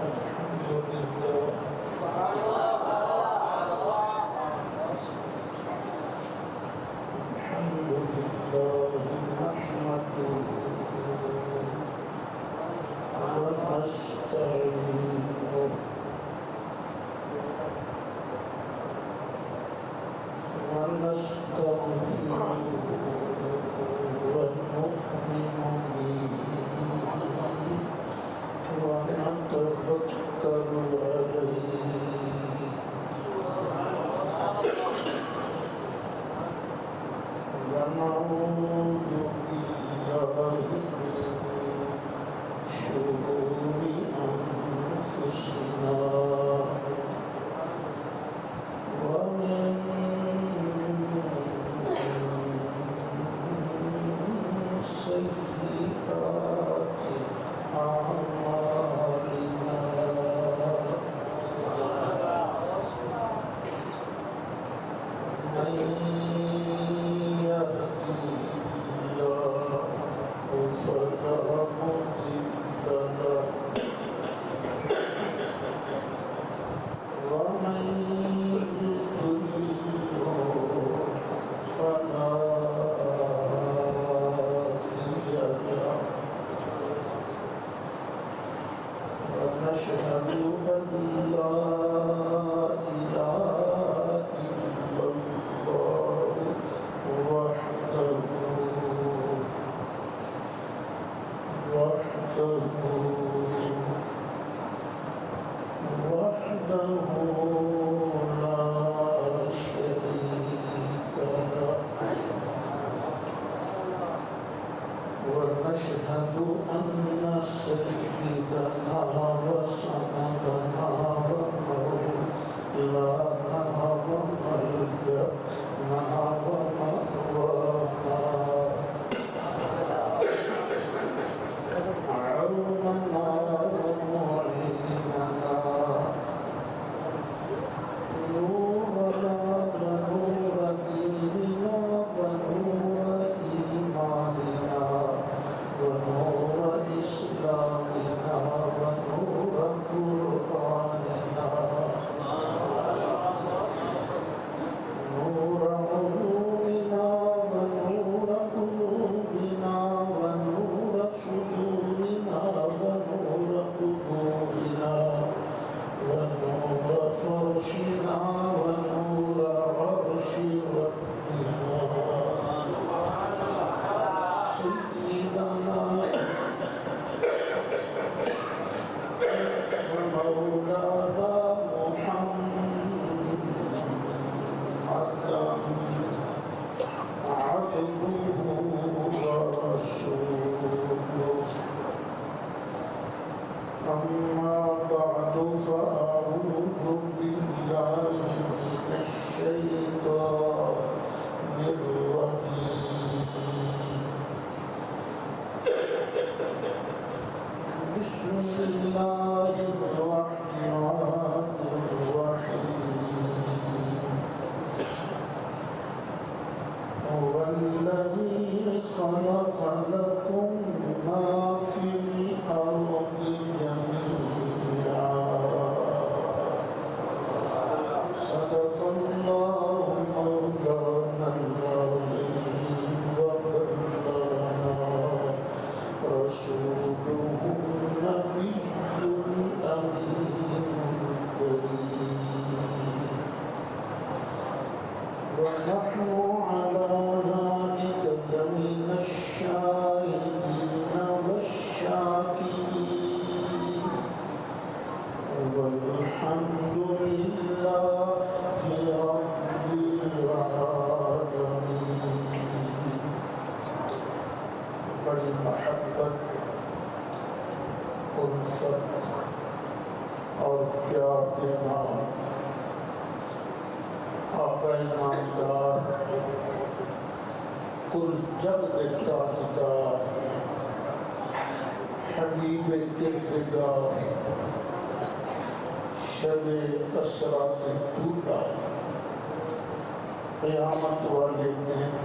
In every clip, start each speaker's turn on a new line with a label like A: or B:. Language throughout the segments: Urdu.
A: الحمد لله الحمد لله نحمده ونستعينه ونستغفره ونؤمن به ونتوكل عليه ونعوذ بالله من شرور أنفسنا ومن سيئات أعمالنا من يهده الله فلا مضل له ومن يضلل فلا هادي له ونشهد أن لا إله إلا الله وحده لا شريك له ونشهد أن سيدنا وسندنا ومولانا وملجأنا ومأوانا عوننا ومعيننا نورنا ونور ديننا ونور إيماننا ونور إسلامنا ونور قرآننا نور علومنا ونور قلوبنا ونور صدورنا ونور قبورنا ونور فرشنا ونور عرش ربنا سيدنا ومولانا محمد عبده ورسوله أما بعد فأعوذ بالله من الشيطان الرجيم بسم الله الرحمن الرحيم هو الذي خلق لكم ما في الأرض جميعا صدق الله مولانا العظيم وبلغنا رسوله النبي الأمين الكريم ونحن على ذلك لمن الشاهدين والشاكرين والحمد لله رب العالمين بڑی محبت الفت اور پیار کے نام آقا نامدار کل جگ تاجدار حبیب کردگار شب اسرا سے ٹوٹا قیامت والے دن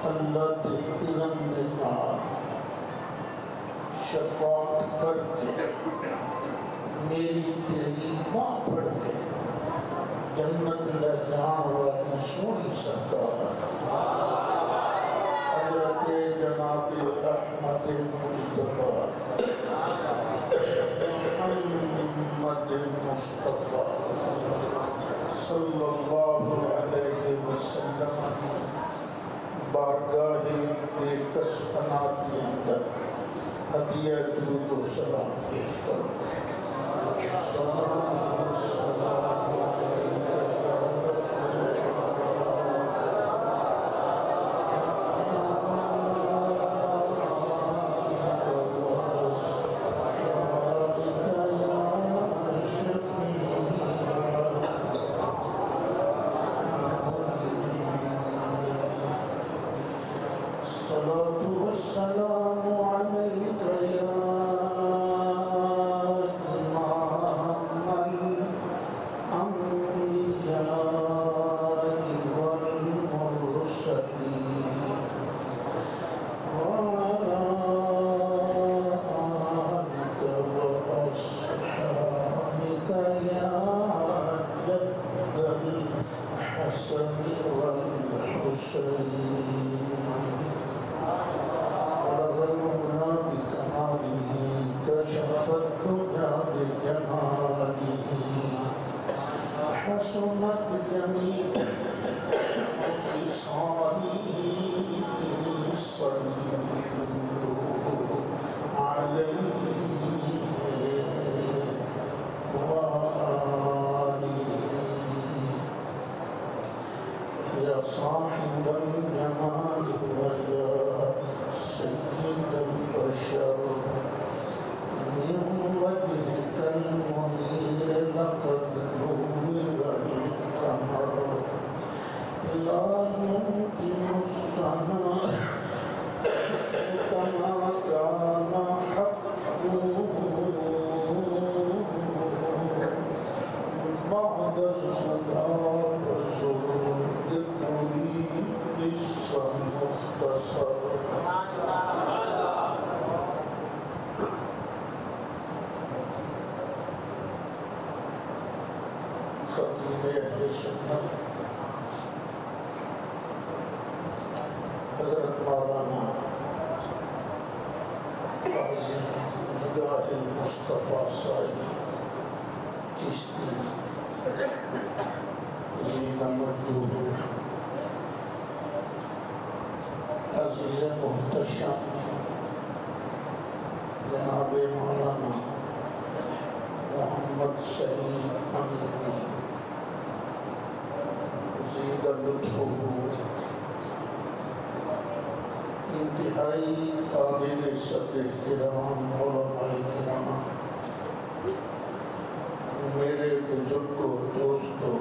A: اللہ کے علم کے بعد شفاعت کر کے پڑھ کے جنت لے جان والی سونی سرکار حضرت جناب احمد مصطفیٰ محمد مصطفیٰ صلی اللہ علیہ وسلم بارگاہ نیکس پناہ کے اندر ہدیہ درود و سلام پیش کرو۔ حضرت مولانا قاضی نگاہ مصطفیٰ صاحب چشتی زین مجدوہ عزیز محتشم جناب مولانا محمد سعید امینی زید لطفہ انتہائی قابل صد احترام علماء کرام، میرے بزرگوں، دوستوں،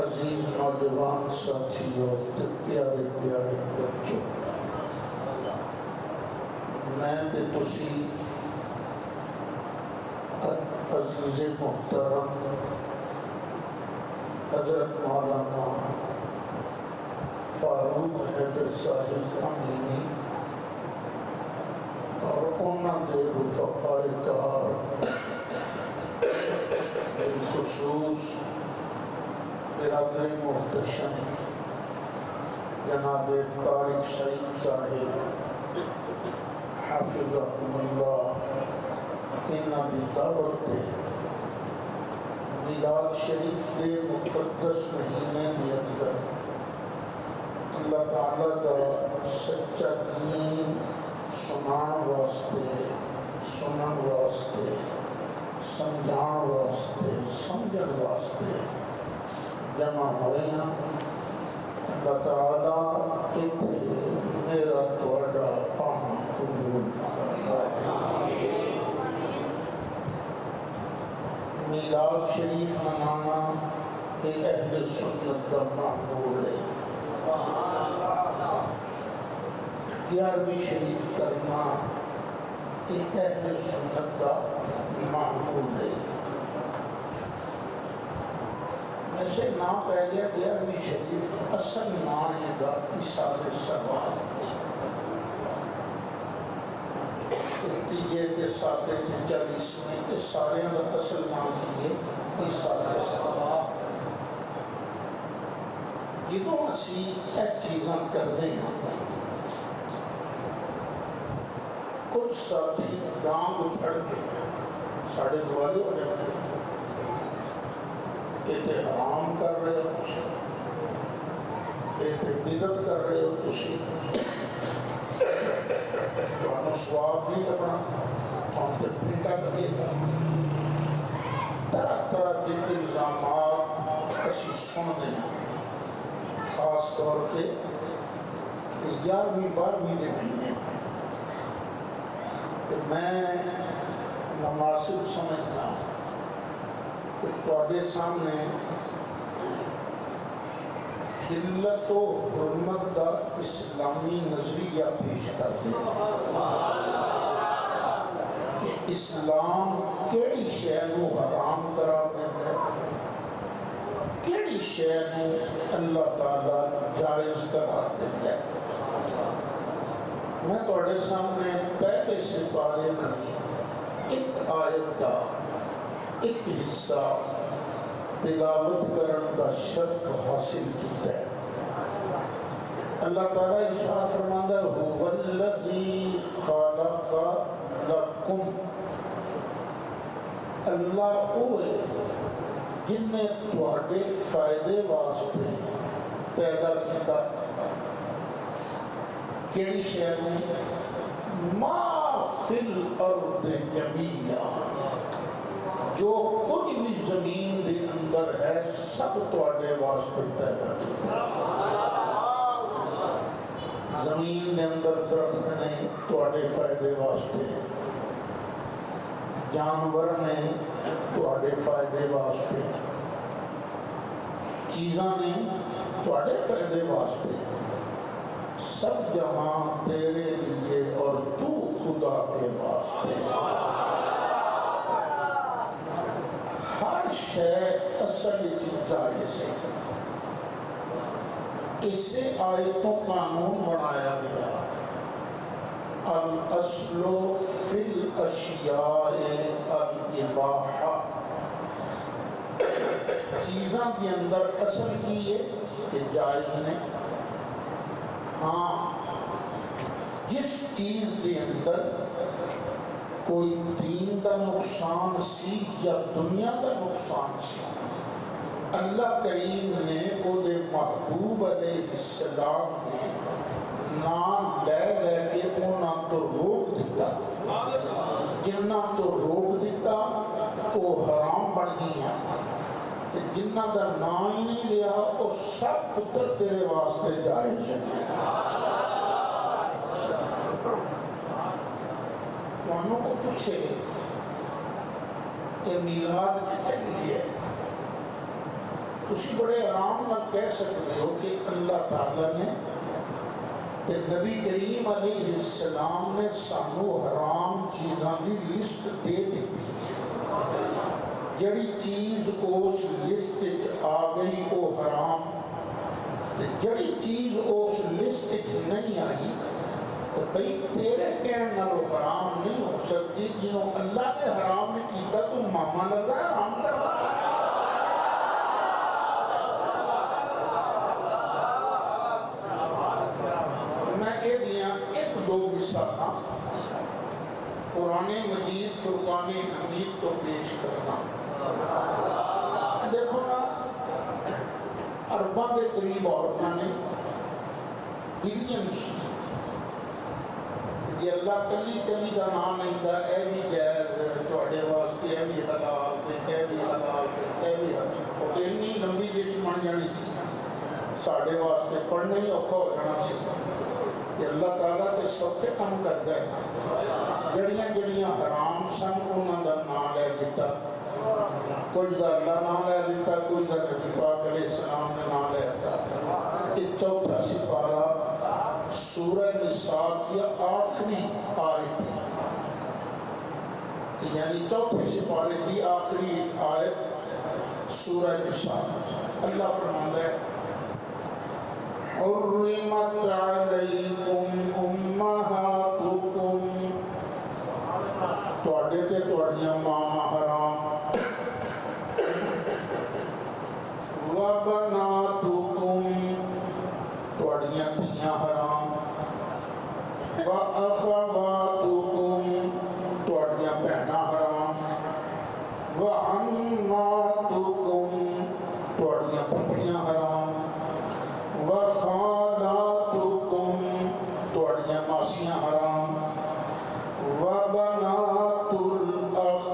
A: عزیز نوجوان ساتھیوں، پیارے پیارے بچوں، میں تے تسی عزیز محترم حضرت مولانا فاروق حیدر صاحب امینی اور انہاں دے رفقاء کار، بالخصوص برادر محتشم جناب طارق سعید صاحب حافظکم اللہ، انہاں دی دعوت دے میلاد شریف کے مقدس مہینے کے اندر اللہ تعالیٰ کا سچا دین سنان واسطے سمجھان واسطے سمجھن واسطے جمع ہوئے ہیں۔ اللہ تعالیٰ اتنے میرا توڑا پانا قبول فرمائے۔ میلاد شریف منانا ایک اہل سنت کا معمول ہے، 11ویں شریف کرنا ایک اہل سنت کا معمول ہے۔ ایسے نام پہ گیا 11ویں شریف، اصل نام ہے گا ایصال ثواب، نتیجے کے ساتھ 40ویں سارے کا اصل نام ہے ایسال سوا. جدوں اسی یہ چیزاں کرتے ہیں کچھ ساتھی ڈانگ پھڑ کے ساڑھے دوالے ہو جاتے ہیں کہ تے حرام کر رہے ہو تسی، تے بدعت کر رہے ہو تسی، تمہیں سواب نہیں لگنا، تمہیں پیٹا لگے گا. طرح طرح کے الزامات اسی سنتے ہیں، خاص طور پہ 11ویں 12ویں کے مہینے میں. کہ میں مناسب سمجھتا ہوں کہ تواڈے سامنے حلت و حرمت کا اسلامی نظریہ پیش کر دیں کہ اسلام کیڑی شے نو حرام قرار دیندا ہے، کیڑی شے نو اللہ تعالی جائز قرار دیندا ہے. میں تواڈے سامنے پہلے سپارے میں ایک آیت کا ایک حصہ تلاوت کرن کا شرف حاصل کیتا ہے. اللہ تعالیٰ ارشاد فرماتا ہے هو الذی خلق لکم، اللہ وہ ہے جن نے تواڈے فائدے واسطے پیدا کیتا کیڑی شے ما فی الارض جمیعا، جو کچھ بھی زمین دے اندر ہے سب تواڈے واسطے پیدا کیا. زمین دے اندر درخت نے تواڈے فائدے واسطے، جانور نے تواڈے فائدے واسطے، چیزاں نے تواڈے فائدے واسطے. سب جہاں تیرے لیے اور تو خدا کے واسطے. ہر شے اصل جائز ہے. اس سے آیتوں قانون بنایا گیا. الاصل فی الاشیاء الاباحہ، چیزاں کے اندر اصل کی ہے کہ جائز نے. ہاں جس چیز کے اندر کوئی دین کا نقصان سی یا دنیا کا نقصان سی، اللہ کریم نے وہ دے محبوب علیہ السلام نے نام لے لے کے انہاں تو روک دیتا. جنہ تو روک دیتا وہ حرام بن گئی ہیں، جنہ کا نام ہی نہیں لیا وہ سب پتر تیرے واسطے جائز ہے. انہوں کو پوچھے کہ میلاد کی چلی ہے، تسی بڑے آرام نہ کہہ سکتے ہو کہ اللہ تعالیٰ نے کہ نبی کریم علیہ السلام نے سانو حرام چیزاں کی لسٹ دے دیتی. جڑی چیز اس لسٹ آ گئی وہ حرام، جڑی چیز اس لسٹ نہیں آئی تو بھئی تیرے کہنے نال حرام نہیں ہو سکتی. جنہوں اللہ نے حرام نہیں کیتا تو ماما لگا حرام کر رہا. میں یہ دیا ایک دو مثال قرآن مجید فرقان حمید تو پیش کرنا. دیکھو نا ارباں کے قریب عورتوں نے بلینس، یہ اللہ کلی کلی کا نام نہیں تھا، اے بھی جائز تواڈے واسطے، اے بھی حلال، اے بھی حلال، اے بھی حلال. اور اتنی لمبی جیسی بن جانی سی ساڈے واسطے پڑھنا ہی اوکھا ہو جانا سی. کہ اللہ تعالیٰ کے سوکھے کام کرتا ہے. جڑیاں جڑیاں حرام سن انہوں کا نام لے دیتا، کچھ دا اللہ نام لے دیتا، کچھ دا نبی پاک علیہ السلام نے نام لے دیتا. یہ چوتھا سپارہ سورہ نساء کی آخری آیت ہے، یعنی چوتھے سپارے کی آخری آیت سورہ نساء. اللہ فرماتا ہے حرمت علیکم امہاتکم ਤੁਹਾਡੇ ਤੇ ਤੁਹਾਡੀਆਂ ਮਾਵਾਂ ਹਰਾਮ وبناتكم ਤੁਹਾਡੀਆਂ ਧੀਆਂ ਹਰਾਮ وأخواتكم ਤੁਹਾਡੀਆਂ ਭੈਣਾਂ ਹਰਾਮ وعماتكم ਤੁਹਾਡੀਆਂ ਭੂਆ ਹਰਾਮ وخالاتكم ਤੁਹਾਡੀਆਂ ਮਾਸੀਆਂ ਹਰਾਮ وبنات الأخ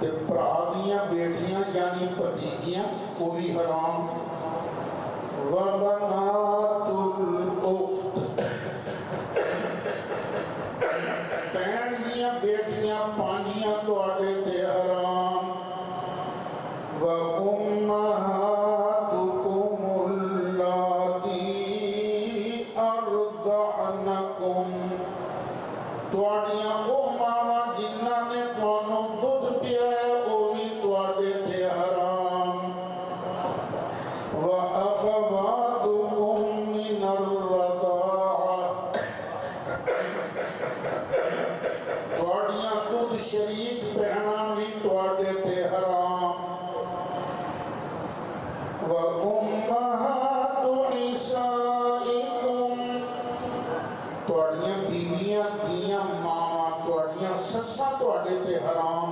A: ਤੇ ਭਰਾ ਦੀਆਂ ਬੇਟੀਆਂ ਯਾਨੀ ਭਤੀਜੀਆਂ ਉਹ ਵੀ ਹਰਾਮ وبنات الأخت ਭੈਣ ਦੀਆਂ ਬੇਟੀਆਂ ਪਾਂਜੀਆਂ ਤੁਹਾਡੇ ਤੇ ਹਰਾਮ وأمهاتكم اللاتي أرضعنكم ਤੁਹਾਡੀਆਂ ਉਹ ਮਾਵਾਂ ਜਿਨ੍ਹਾਂ ਨੇ ਤੁਹਾਨੂੰ ਦੁੱਧ ਪਿਆਇਆ ਉਹ ਵੀ ਤੁਹਾਡੇ ਤੇ ਹਰਾਮ وأخواتكم من الرضاعة ਤੁਹਾਡੀਆਂ ਖੁਦ ਸ਼ਰੀਕ ਭੈਣਾਂ ਵੀ ਤੁਹਾਡੇ ਤੇ ਹਰਾਮ وأمهات نسائكم ਤੁਹਾਡੀਆਂ ਬੀਵੀਆਂ ਦੀਆਂ ਮਾਵਾਂ ਤੁਹਾਡੀਆਂ ਸੱਸਾਂ ਤੁਹਾਡੇ ਤੇ ਹਰਾਮ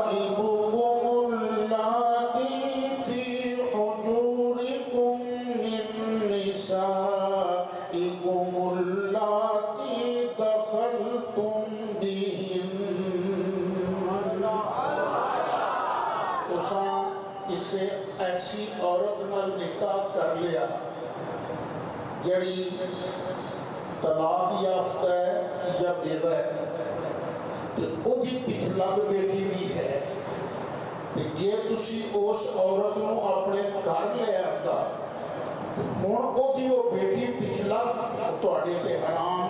A: وَرَبَائِبُكُمُ اللَّاتِي فِي حُجُورِكُم مِّن نِّسَائِكُمُ اللَّاتِي دَخَلْتُم بِهِنَّ تساں اسے ایسی عورت نال نکاح کر لیا جڑی طلاق یافتہ ہے یا بیوہ ہے تو وہ بھی پچھلگ بیٹی بھی ہے جے تسی اس عورت نو اپنے گھر لے آتا ہن وہ بیٹی پچھلگ تواڈے تے حرام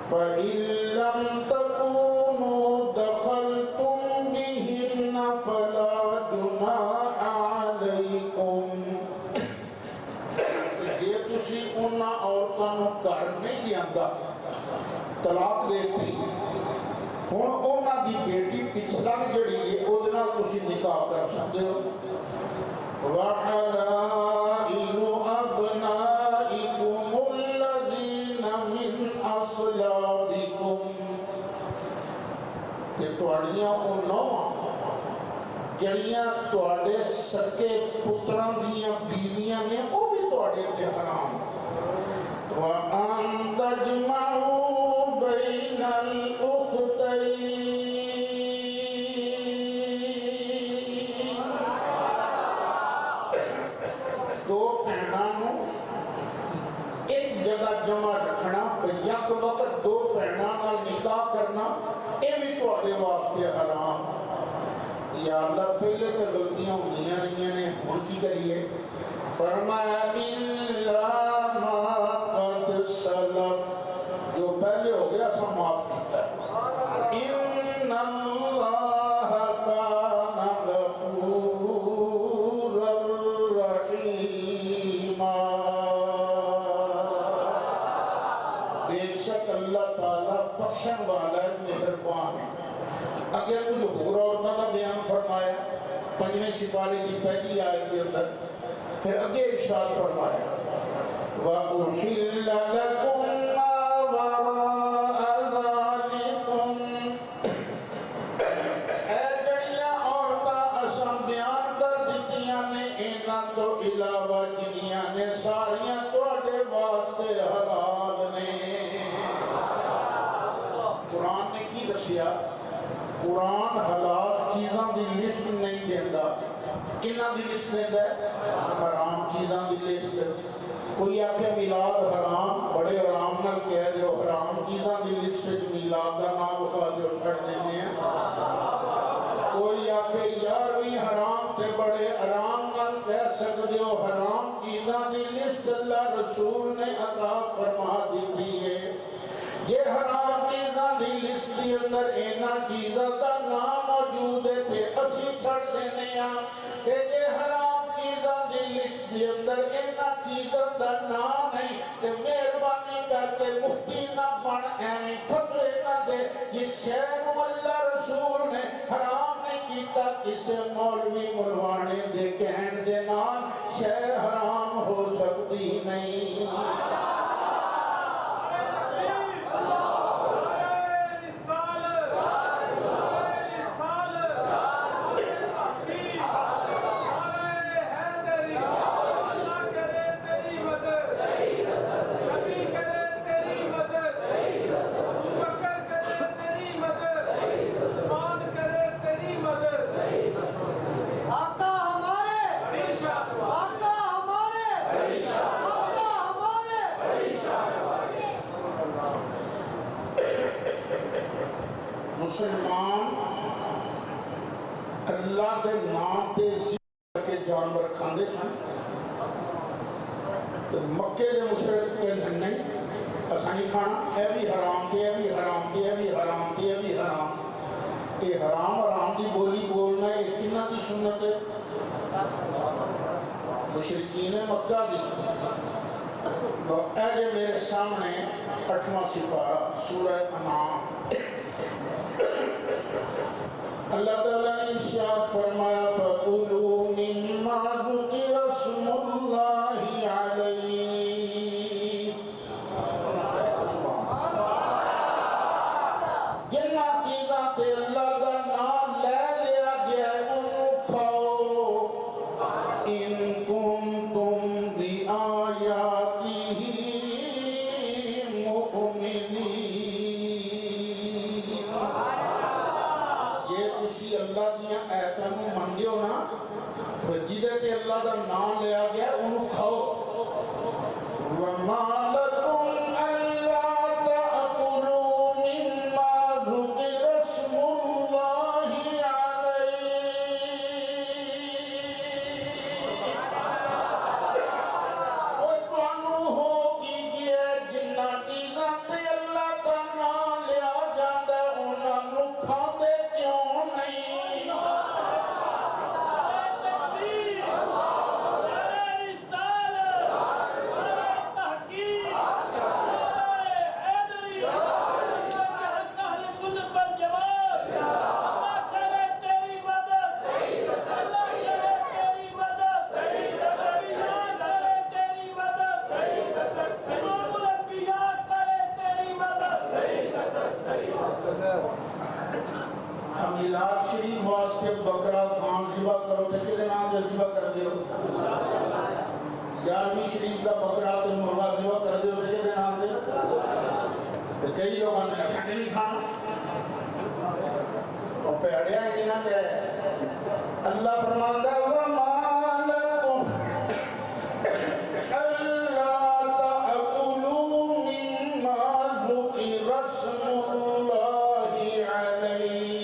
A: فَإِن لَّمْ تَكُونُوا دَخَلْتُم بِهِنَّ فَلَا جُنَاحَ عَلَيْكُمْ جے تسی انہاں عورتاں نو گھر نہیں لیاندا طلاق دیتی ہن انہاں دی بیٹی پچھلا جڑی ہے اودے نال تسی نکاح کر سکدے ہو وَحَلَائِلُ أَبْنَائِكُمُ الَّذِينَ مِنْ أَصْلَابِكُمْ تے تواڈیاں او نوواں جڑیاں تواڈے سکے پتراں دیاں بیویاں نے او بھی تواڈے تے حرام وَأَن تَجْمَعُوا بَيْنَ الْأُخْتَيْنِ دو بھیناں نوں ایک جگہ جمع رکھنا یک وقت دو بھیناں نال نکاح کرنا یہ بھی تواڈے واسطے حرام یا اللہ پہلے تو غلطیاں ہوندیاں رہیاں نے ہن کی کریے فرمایا الا ما قد سلف جو پہلے ہو گیا سب معاف کیتا ہے ان اللہ کان غفورا رحیما بے شک اللہ تعالیٰ بخشن والا مہربان ہے اگر کچھ ہو رہا ہوتا تھا بیان فرمایا پنجویں سپارے کی پہلی آیت کے اندر پھر اگے ارشاد فرمایا وَأُحِلَّ لَكُمْ مَا وَرَاءَ ذَلِكُمْ اے جڑیاں عورتاں اساں بیان کر دتیاں نے انہاں تو علاوہ جنیاں نے ساریاں تواڈے واسطے حلال نے قرآن نے کی دسیا قرآن حلال چیزاں دی لسٹ نہیں دیندا کنہاں دی لسٹ دیندا ہے حرام چیزاں دی لسٹ کوئی آکھے میلاد حرام بڑے آرام نال کہہ دیو حرام چیزاں دی لسٹ میلاد دا نام لکھا دیو چھڑ دینے ہیں کوئی آکھے یارویں حرام تے بڑے آرام نال کہہ سکتے ہو حرام چیزاں دی لسٹ اللہ رسول نے عطا فرما دی ہے یہ حرام چیزاں دی لسٹ دی اندر اینا چیزاں دا نام موجود ہے تے اسی چھڑ دینے ہیں کہ یہ حرام چیزاں دی لسٹ دے اندر انہاں چیزاں دا نام نہیں تے مہربانی کر کے مفتی نہ بن ایویں فتوے نہ دے یہ شہر اللہ رسول نے حرام نہیں کیتا کسے مولوی ملوانے دے کہن دے نال شہر حرام ہو سکتی نہیں مسلمان اللہ دے نام تے ذکر کے جانور کھاندے سن مکے دے مشرک کہندے نہیں اساں نہیں کھانا اے بھی حرام تے اے بھی حرام تے اے بھی حرام تے اے بھی حرام اے حرام دی بولی بولنا اے کنہاں دی سنت ہے مشرکین مکہ دی تو اے جو میرے سامنے 8واں سپارہ سورہ انعام اللہ تعالیٰ نے ارشاد فرمایا فَقُلُوا مِمَّا ذُكِرَ اسْمُ اللَّهِ عَلَيْهِ جنہ چیزاں تے اللہ کا نام لے لیا گیا انہوں کھاؤ ان کنتم بِآیَاتِهِ مُؤْمِنِينَ اللہ دیا ایتاں کو مانگے ہو نا جدے کہ اللہ کا نام لیا گیا انہوں کھاؤ وَمَا لَكُمْ أَلَّا تَأْكُلُوا مِمَّا ذُكِرَ اسْمُ اللَّهِ عَلَيْهِ وَتَعْنُوا ہو کیجئے جنہ چیزاں تے اللہ کا نام لیا جاندہ انہوں نو کھاندے کیوں نہیں میلاد شریف واسطے بکرا کام ذبح کرو تے کدے نام دے ذبح کر دیو 11ویں شریف کا بکرا تے مرغا ذبح کر دیو تے کدے نام دے تے کئی لوگاں نے اساں نہیں کھانا اور پیڑیا انہاں دے اللہ فرماندا ہے وَمَا لَكُمْ أَلَّا تَأْكُلُوا مِمَّا ذُكِرَ اسْمُ اللَّهِ عَلَيْهِ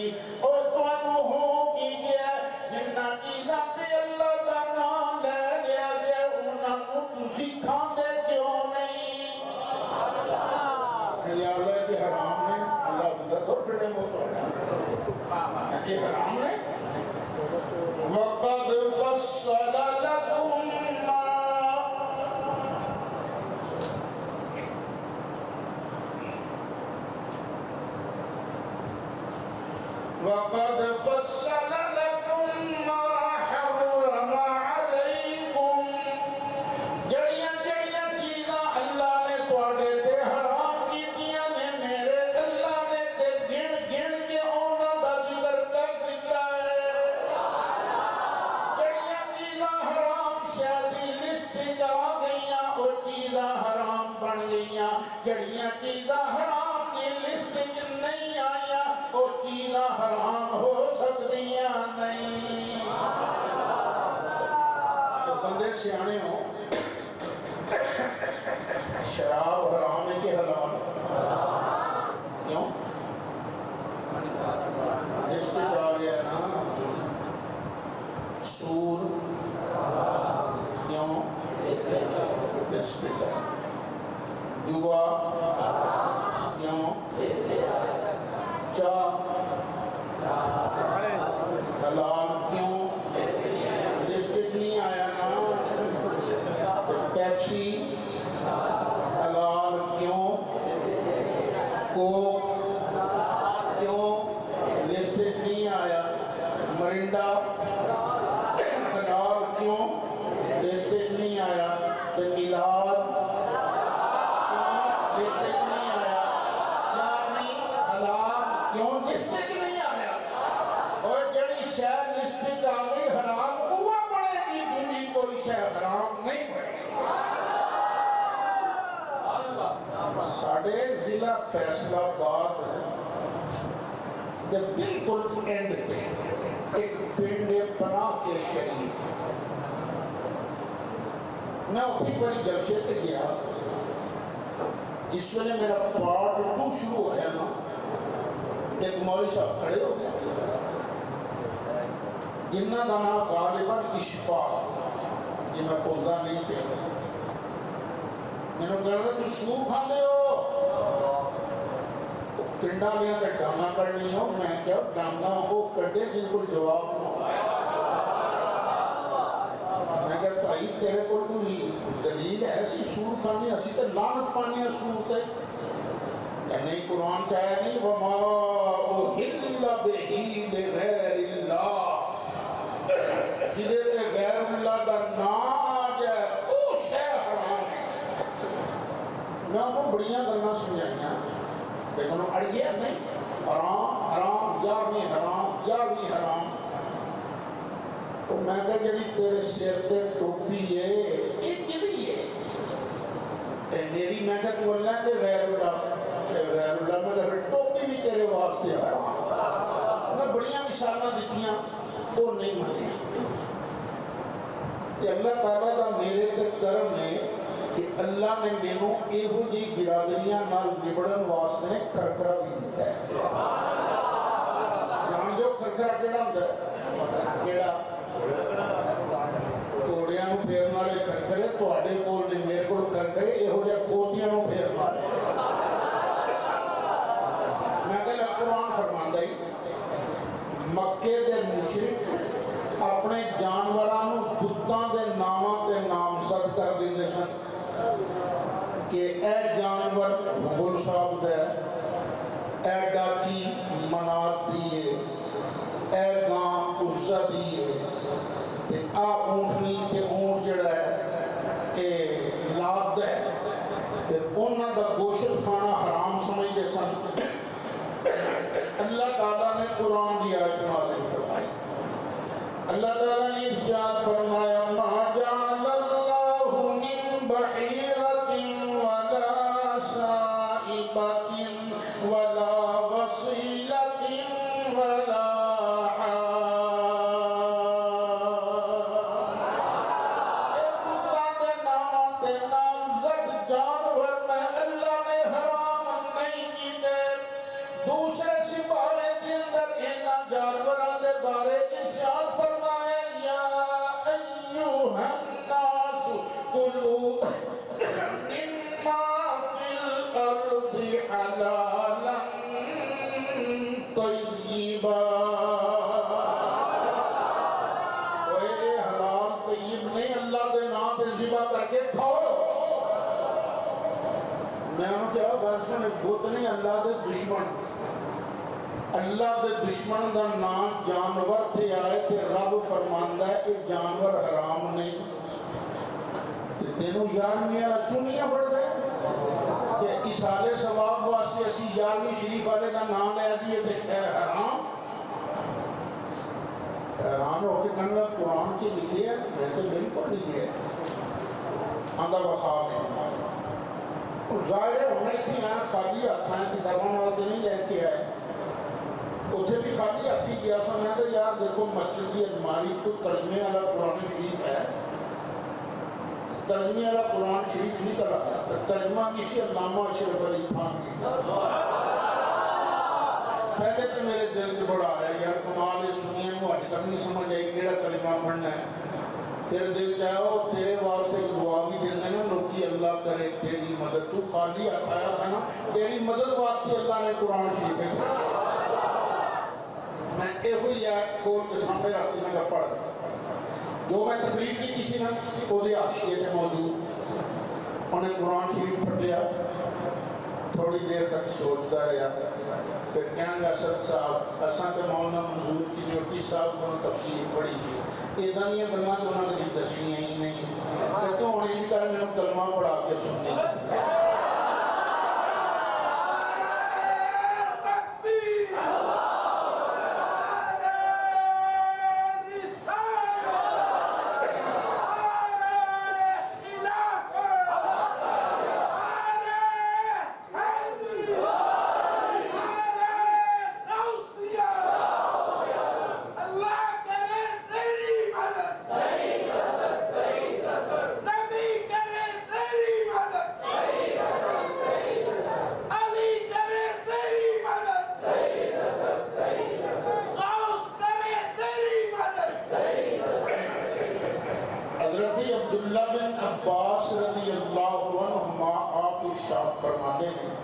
A: حرام ہے وَقَدْ فَصَّلَ لَكُمْ وَقَدْ فَصَّلَ لَكُمْ مَا حَرَّمَ عَلَيْكُمْ جڑیاں جڑیاں چیزاں اللہ نے تواڈے تے حرام کیتیاں نے میرے اللہ نے تے گن گن کے انہاں دا ذکر کر دتا ہے جڑیاں چیزاں حرام شادی لسٹ آ گئیاں او چیزاں حرام بن گئیاں جڑیاں چیزاں حرام دی لسٹ نہیں آئیاں او چیزاں حرام ہو سکتیاں نہیں تو بندے سیانے ہو شراب حرام ہے کہ حلال کیوں اس پہ جا گیا نا سور کیوں اس پہ جا گیا جوا کیوں چاہ حلال کیوں لسٹ نہیں آیا نا ساڈے ضلع فیصلہ آباد دے بالکل اینڈ پہ ایک پنڈ پناہ کے شریف، میں اتنی بڑی جلسے پہ گیا، جس ویلے میرا پارٹ 2 شروع ہوا نا، ایک مولوی صاحب کھڑے ہو گئے جنہ کا نام غالباً اشفاق، جی میں بولتا نہیں پہ، میں نے کہا تم سور کھاندے ہو، پنڈا لیا کہ ڈانا کرنی ہو، میں کیا ڈانا ہو کڈے جن کو جواب نہ آیا، میں کہا بھائی تیرے کو کوئی دلیل ہے ایسی سور کھانی، اسی تے لعنت پانی ہے سور تے، کہ نہیں قرآن چاہے نہیں وما احل بہ لغیر اللہ، جدے تے غیر اللہ کا نام آ جائے او شے حرام ہے۔ میں انہوں بڑیاں گلنا سمجھائیاں لیکن انہوں اڑ گیا نہیں، حرام حرام یارویں حرام یارویں حرام، تو میں کہا جڑی تیرے سر پہ ٹوپی ہے یہ کدی ہے؟ اے میری میں کہا تو اللہ کے غیر اللہ، غیر اللہ میں کہا ٹوپی بھی تیرے واسطے حرام، میں بڑیاں مثالیں دیکھیاں وہ نہیں مانیا کہ اللہ تعالیٰ کا میرے تے کرم ہے کہ اللہ نے مینوں ایہو جی برادریاں نال نبڑن واسطے نے کرکرا بھی دیتا ہے۔ جان جو کرکرا کیڑا ہوندا ہے؟ کیڑا گھوڑیاں نوں پھیرن والے کرکرے تواڈے کول نہیں، میرے کول کرکرے ایہو جہے کھوتیاں نوں پھیرن والے۔ میں کہا قرآن فرماندا ہے مکے دے مشرک اپنے جانوراں بتاں دے ناماں تے نامزد کر دیندے سن کہ اے جانور حبل صاحب دے، اے ڈاچی منات دیئے، اے گاں عزہ دیئے، تے آ اونٹنی تے اونٹ جڑا ہے کہ لاد دے، پھر انہاں دا گوشت کھانا حرام سمجھتے سن۔ اللہ تعالیٰ نے قرآن دی آیت نازل فرمائی، اللہ تعالیٰ نے ارشاد فرمایا ما جعل اللہ من بحیرۃ ولا سائبۃ ولا وصیلۃ ولا دوسرے سپارے کے اندر اینا جانوراں دے بارے ارشاد فرمایا یا ایوہ الناس کلوا مما فی الارض حلالا طیبا، اے حلال طیب نہیں اللہ دے نام پہ ذبح کر کے کھاؤ۔ میں انہوں کیا بات سنے بت نہیں اللہ دے دشمن، اللہ دے دشمن دا نام جانور تے آئے تے رب فرماندہ ہے کہ جانور حرام نہیں، تے تینوں یارویں چونیاں پڑھ گئے کہ اصالے ثواب واسطے اسی 11ویں شریف والے کا نام لے دیے تے اے حرام، حیران ہو کے کہنے قرآن کی لکھی ہے، میں تو بالکل لکھی ہے آندہ بخواہ میں ظاہر ہے ہمیں تھی یہاں خالی ہاتھ ہیں کتابوں والے نہیں لے کے آئے، اتھے بھی خالی ہاتھی کیا سا میں تو یار دیکھو مسجد کی الماری تو ترجمے والا قرآن شریف ہے، ترجمے والا قرآن شریف نہیں کر رہا ہے، ترجمہ کسی علامہ اشرف علی خان کی، پہلے تو میرے دل کے بڑا آیا یار کمال سنیے مجھے تک نہیں سمجھ آئی کیڑا کلمہ پڑھنا ہے، پھر دل چاہو تیرے واسطے دعا بھی دیندے نا لوکی اللہ کرے تیری مدد، تو خالی آیا تھا نا تیری مدد واسطے اللہ نے قرآن شریف ہے، میں ایک ہوئی آیت کھول کے سامنے رکھتی میں پڑھ دیں جو میں تقریر کی کسی نے وہ دے آشیے تھے موجود، انہیں قرآن شریف پڑھیا، تھوڑی دیر تک سوچتا رہا، پھر کہنے گا سر صاحب اساں تے مولانا منظور چنیوٹی صاحب کو تفسیر پڑھی تھی، یہ دنیا گلاں تو انہوں نے دسیاں ہی نہیں، کہ تو انہیں بھی کر میں کلمہ پڑھا کے سننے گئے ہیں۔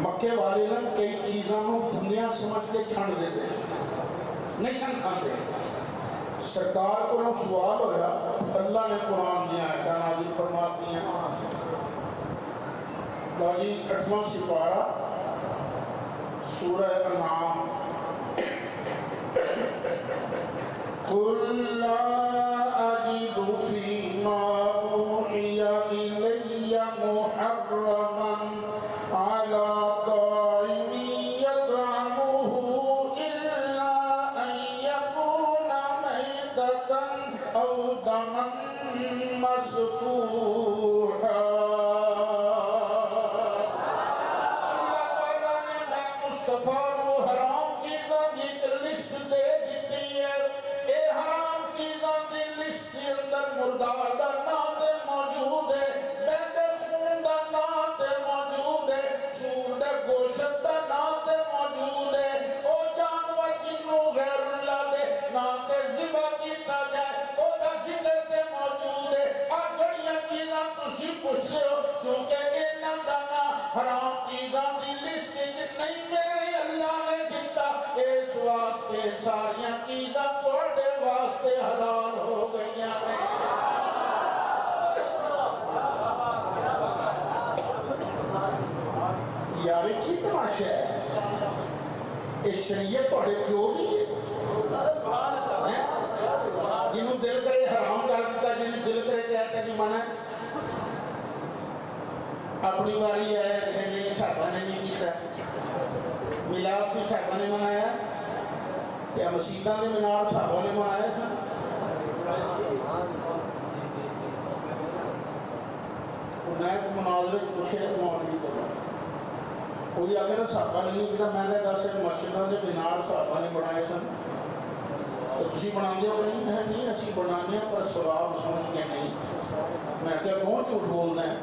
A: مکے والے نا کئی چیزوں دنیا سمجھ کے چھڑ دیتے نہیں سن کھاتے۔ سرکار کو سوال ہویا، اللہ نے قرآن دیا ہے نازل فرماتی ہیں باجی 8واں سپارہ سورہ انعام، قُلْ لَا أَجِدُ فِي مَا أُوحِيَ إِلَيَّ مُحَرَّمًا عَلَىٰ طَاعِمٍ يَطْعَمُهُ إِلَّا أَن يَكُونَ مَيْتَةً أَوْ دَمًا مَّسْفُوحًا۔ مردار دا نام دے موجود ہے، بیندے خون دا نام دے موجود ہے، سور دے گوشت دا نام دے موجود ہے، او جانور جنوں غیر اللہ دے نام دے ذبح کیتا جائے او دا ذکر دے موجود ہے۔ آگڑیاں چیزاں تسی پوچھ لے ہو کیونکہ انہاں دا نام حرام چیزاں دی لسٹ نہیں میرے اللہ نے دیتا، اس واسطے ساریاں چیزاں تواڈے واسطے حلال ہو گئیاں ہیں۔ یار کی تماشا ہے، یہ شریعت تھوڑے پیو نہیں ہے، جنہوں دل کرے حرام کر دیتا، جنہوں دل کرے کہتا نہیں مانا اپنی واری ہے کہ نہیں صحابہ نے نہیں کیتا، میلاد بھی صحابہ نے منایا یا مسیحاں نے مینار صحابہ نے منایا تھا؟ میں مناظرے پوچھے مولوی کو کوئی آخر صحابہ نے نہیں کیتا، میں نے دس مسجداں دے مینار صحابہ نے بنائے سن تو تسی بناندے ہو نہیں؟ ہے نہیں اسی بنانے پر ثواب سمجھ کے نہیں۔ میں کہا کون جھوٹ بولنا ہے؟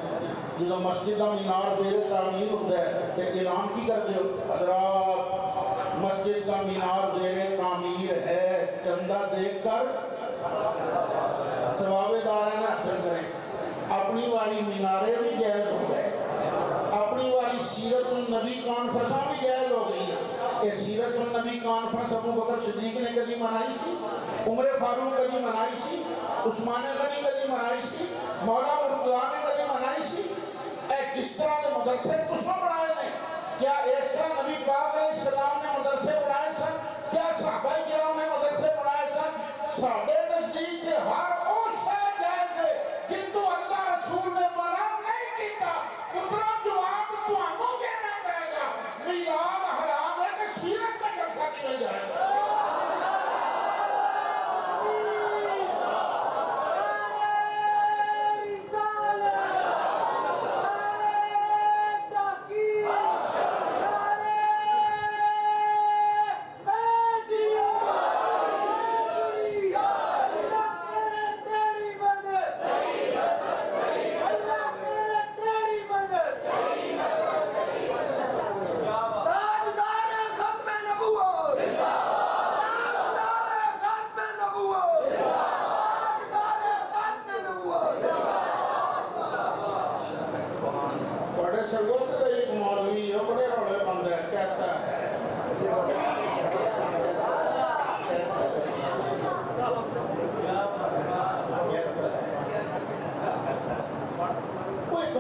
A: جدو مسجد کا مینار دیر تعمیر ہوتا ہے تو اعلان کی کر دے حضرات مسجد کا مینار دیر تعمیر ہے، چندہ دیکھ کر ثواب دارانہ حاصل کریں۔ اپنی والی میناریں بھی جائز ہو گئے، اپنی والی سیرت النبی کانفرنساں بھی جائز ہو گئی ہیں۔ یہ سیرت النبی کانفرنس ابو بکر صدیق نے کبھی منائی سی، عمر فاروق کبھی منائی سی، عثمان غنی کبھی منائی سی، مولا مرتضیٰ نے کبھی منائی سی۔ کس طرح کے مدرسے کس نے بنائے ہیں؟ کیا اس طرح نبی پاک علیہ السلام نے مدرسے بنائے سن؟ کیا صحابہ کرام نے مدرسے بنائے سن؟ ساڑھے نزدیک کے ہر اس سے جائز ہے کنتو اللہ رسول نے منع نہیں کیتا۔ پترا جواب تو ہموں کہنا پڑے گا میلاد حرام ہے کہ سیرت کا جلسہ کیا جائے گا۔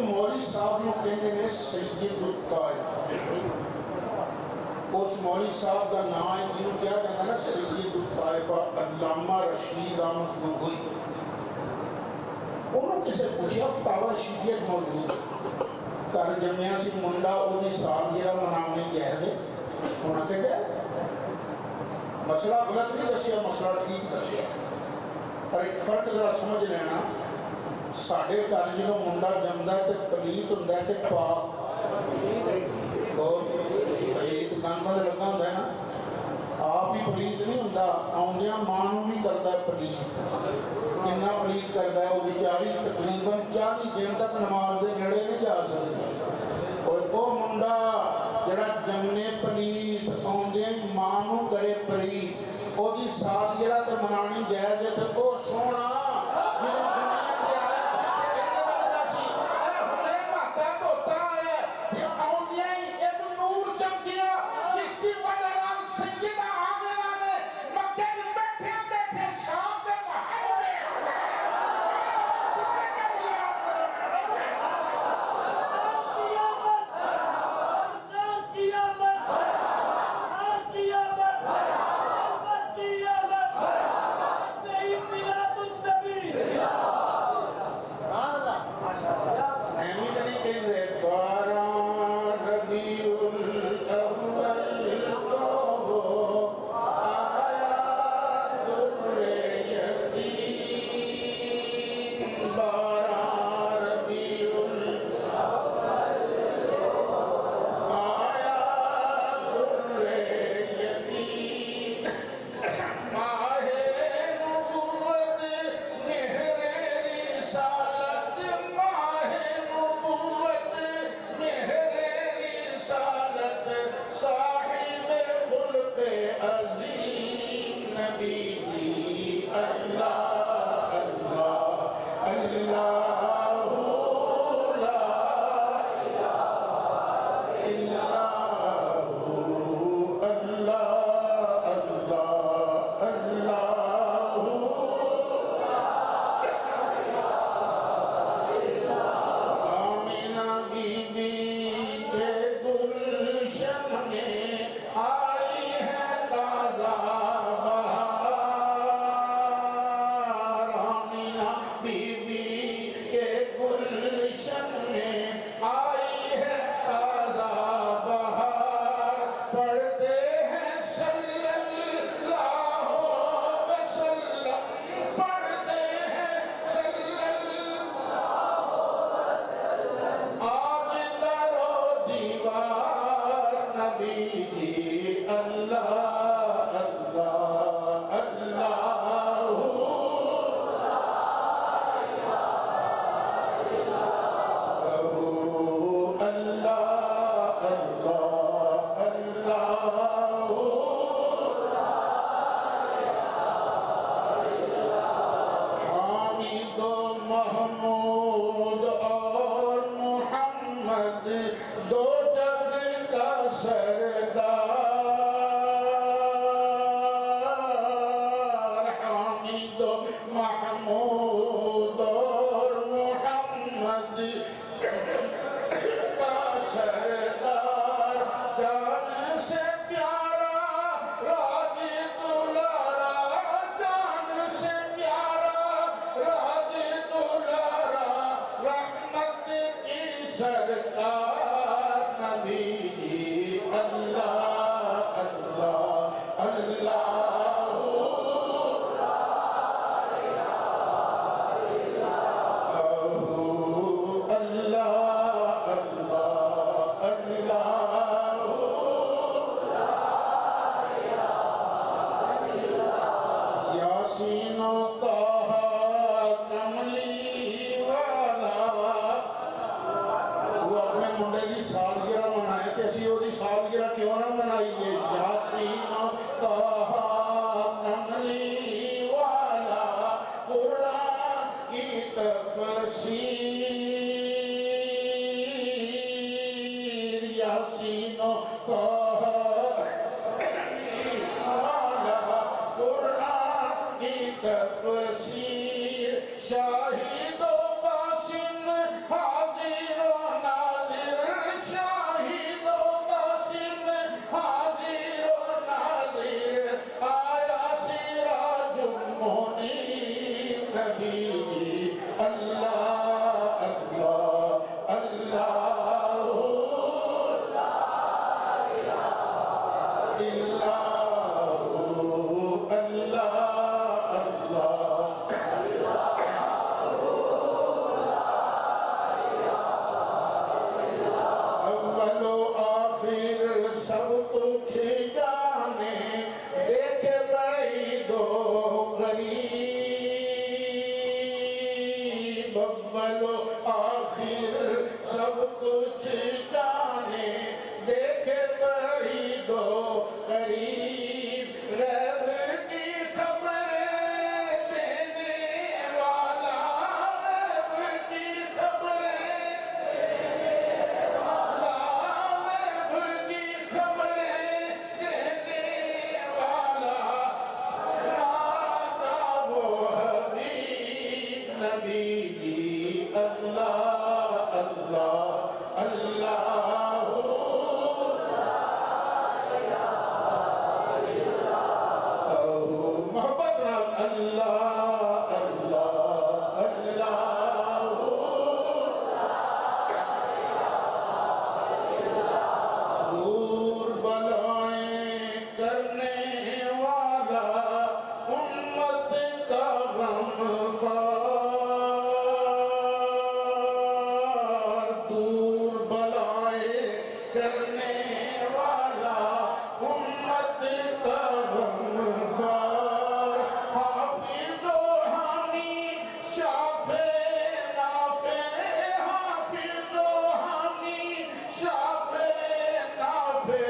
A: مولوی صاحب نے کہتے ہیں سید الطائفہ، اس مولوی صاحب کا نام ہے جنہوں کیا کہنا ہے سید الطائفہ علامہ رشید احمد گنگوئی۔ انہوں کسے پوچھا فتاوی شریعت موجود کر جمعہ سے منڈا اولی سالگرہ منانے جائز ہے؟ انہوں نے کہا مسئلہ غلط نہیں دسیا، مسئلہ ٹھیک دسیا، پر ایک فرق ذرا سمجھ لینا، ساڑھے گھر جنہوں منڈا جمدہ تے پلیت ہندہ تے پاک اور پلیت گاندہ دے لگا ہندہ ہے نا، آپ ہی پلیت نہیں ہندہ، آنگیاں مانوں بھی کردہ پلیت، کنہ پلیت کردہ ہے، وہ بیچاری تقریباً 40 دن تک نماز دے گھڑے نہیں جا سکتے، اور وہ منڈا جڑا جمنے پلیت آنگیاں مانوں کرے پلیت، وہ دی سالگرہ تے منانی جائز ہے تو وہ سونا جنہوں دنیا کے آئے سے کہنے لگا سی اے ہمیں ماتا توتا نبی جی اللہ اللہ اللہ محمود اور محمد دو جگ کا سردار حامد محمود اور محمد کا سردار جان سے پیارا راج دلارا جان سے پیارا راج دلارا رحمت کی سرکار نبی جی اللہ اللہ اللہ یاسین و طہ کملی والا وہ اپنے منڈے کی سالگرہ منائے کہ اسی وہ دی سالگرہ کیوں نہ منائیے یاسین و طہ کملی والا قرآن کی تفسیر یاسین و طہ تفسیر شاہد و قاسم حاضر و ناظر شاہد و قاسم حاضر و ناظر آیا سراج منیر نبی اللہ اللہ اللہ سب کچھ جانے دیکھے بعید و قریب اول و آخر سب کچھ جانے دیکھے بعید و قریب غیب کی خبریں دینے والا غیب کی خبریں نبی جی اللہ اللہ اللہ محبت نال اللہ اللہ اللہ دور بلائیں کرنے والا امت کا غمخوار دور بلائیں کرنے والا امت کا غمخوار حافظ و حامی شافع نافع حافظ و حامی شافع نافع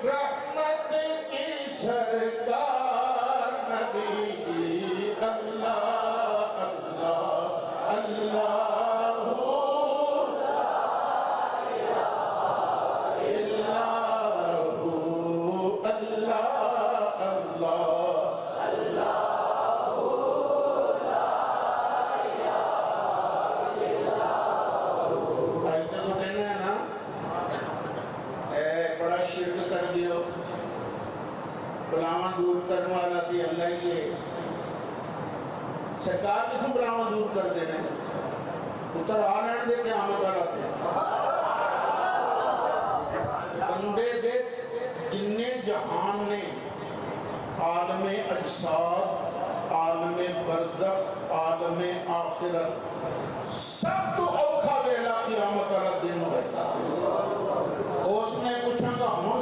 A: رحمت کی سرکار نبی اللہ اللہ اللہ شرک کر دیو بلاواں دور کرنے والا بھی اللہ ہی ہے سرکار کتوں بلاواں دور کر دینے اتر آنے دے قیامت والا تھے بندے دے جننے جہان نے عالم اجساد عالم برزخ عالم آخرت سب تو اوکھا ویلا قیامت والا دن ہوتا اس نے پوچھا کہ ہم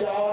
A: 4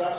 A: 10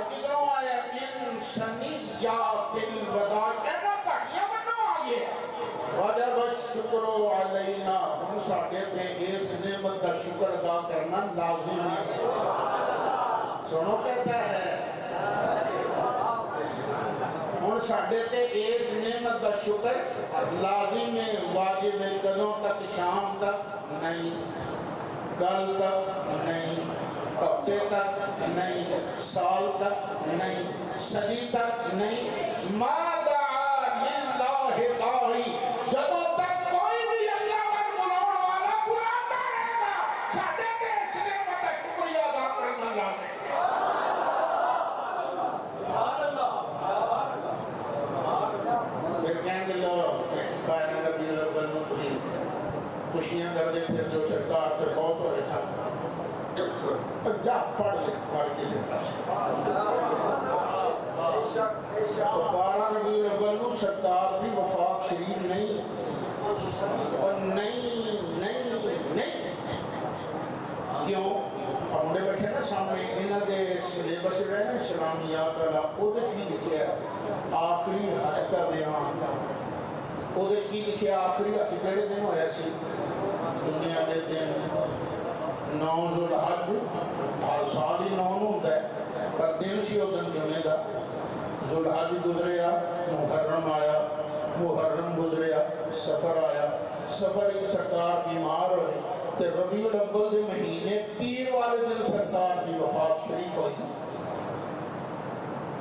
A: کدھروں آیا انسانیات الوداع اینا کہانیاں بنو آئیے وجب الشکر علینا ہم ساڑھے تھے اس نعمت کا شکر ادا کرنا لازم ہے سنو کہتا ہے ہم ساڑھے تھے اس نعمت کا شکر لازم ہے واجب ہے کدوں تک شام تک نہیں کل تک نہیں ہفتے تک نہیں سال تک نہیں صدی تک نہیں ما دعا للہ داعی جدوں تک کوئی بھی اللہ پر بلاؤن والا بلاتا رہے گا ساڑھے کے اس نعمت کا شکریہ ادا کرنا لازم پھر کہیں گے لو بین ربیع الاول میں خوشیاں کر دے پھر جو سرکار سے فوت ہوئے سب جا پڑھ لے ہمارے کسی پاس تو 12 ربیع الاول میں سرکار بھی وفات شریف نہیں اور نہیں کیوں ہمارے بیٹھے نا سامنے انہاں دے سلیبس رہے نا اسلامیات والا وہ بھی لکھے آخری حد کا بیان وہ کی لکھے آخری حد کیڑے دن ہویا سی دنیا دے دن 9 ذوالحج ہر سال ہی 9 ہوتا ہے پر دن سی وہ دن جمعے دا ذوالحج گزریا محرم آیا محرم گزریا سفر آیا سفر ایک سرکار بیمار ہوئے تے ربیع الاول دے مہینے پیر والے دن سرکار کی وفات شریف ہوئی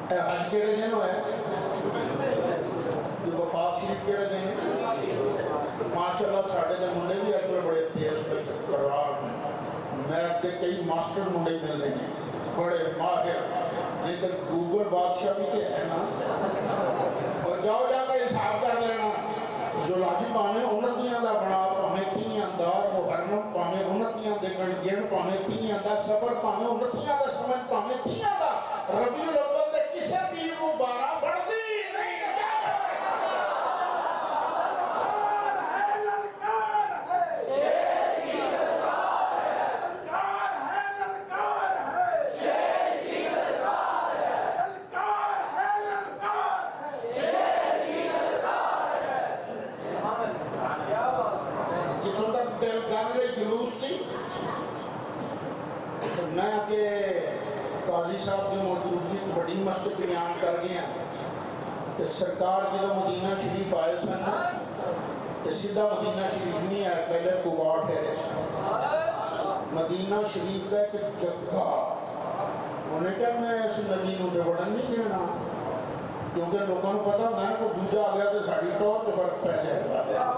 A: اے حج کیڑے دن ہوئے جو وفات شریف کیڑے دن ماشاءاللہ ساڑھے دے منڈے بھی اکبر بڑے تیز قرار میں اپنے کئی ماسٹر منڈے مل دیں گے بڑے ماہر نہیں تو گوگل بادشاہ بھی کہ ہے نا اور جاؤ جا کے حساب کر لینا ذوالحج پانے انتیاں دا بنا پانے تینیاں دا محرم پانے انتیاں دے گن پانے تینیاں دا سفر پانے انتیاں دا سمجھ پانے تینیاں دا ربیع الاول دے کسے پیر کو 12 بڑھ دی نہیں میں آگے قاضی صاحب کی موجودگی بڑی مست بیان کر گیا کہ سرکار جب مدینہ شریف آئے سن کہ سیدھا مدینہ شریف نہیں آئے پہلے قباء ٹھہرے سن مدینہ شریف کا ایک جگہ انہیں کہا میں اس نبی نو بڑھن نہیں دینا کیونکہ لوگوں کو پتا ہونا ہے کہ دوجہ آ گیا تو ساڑھی ٹور کے فرق پہ جائے گا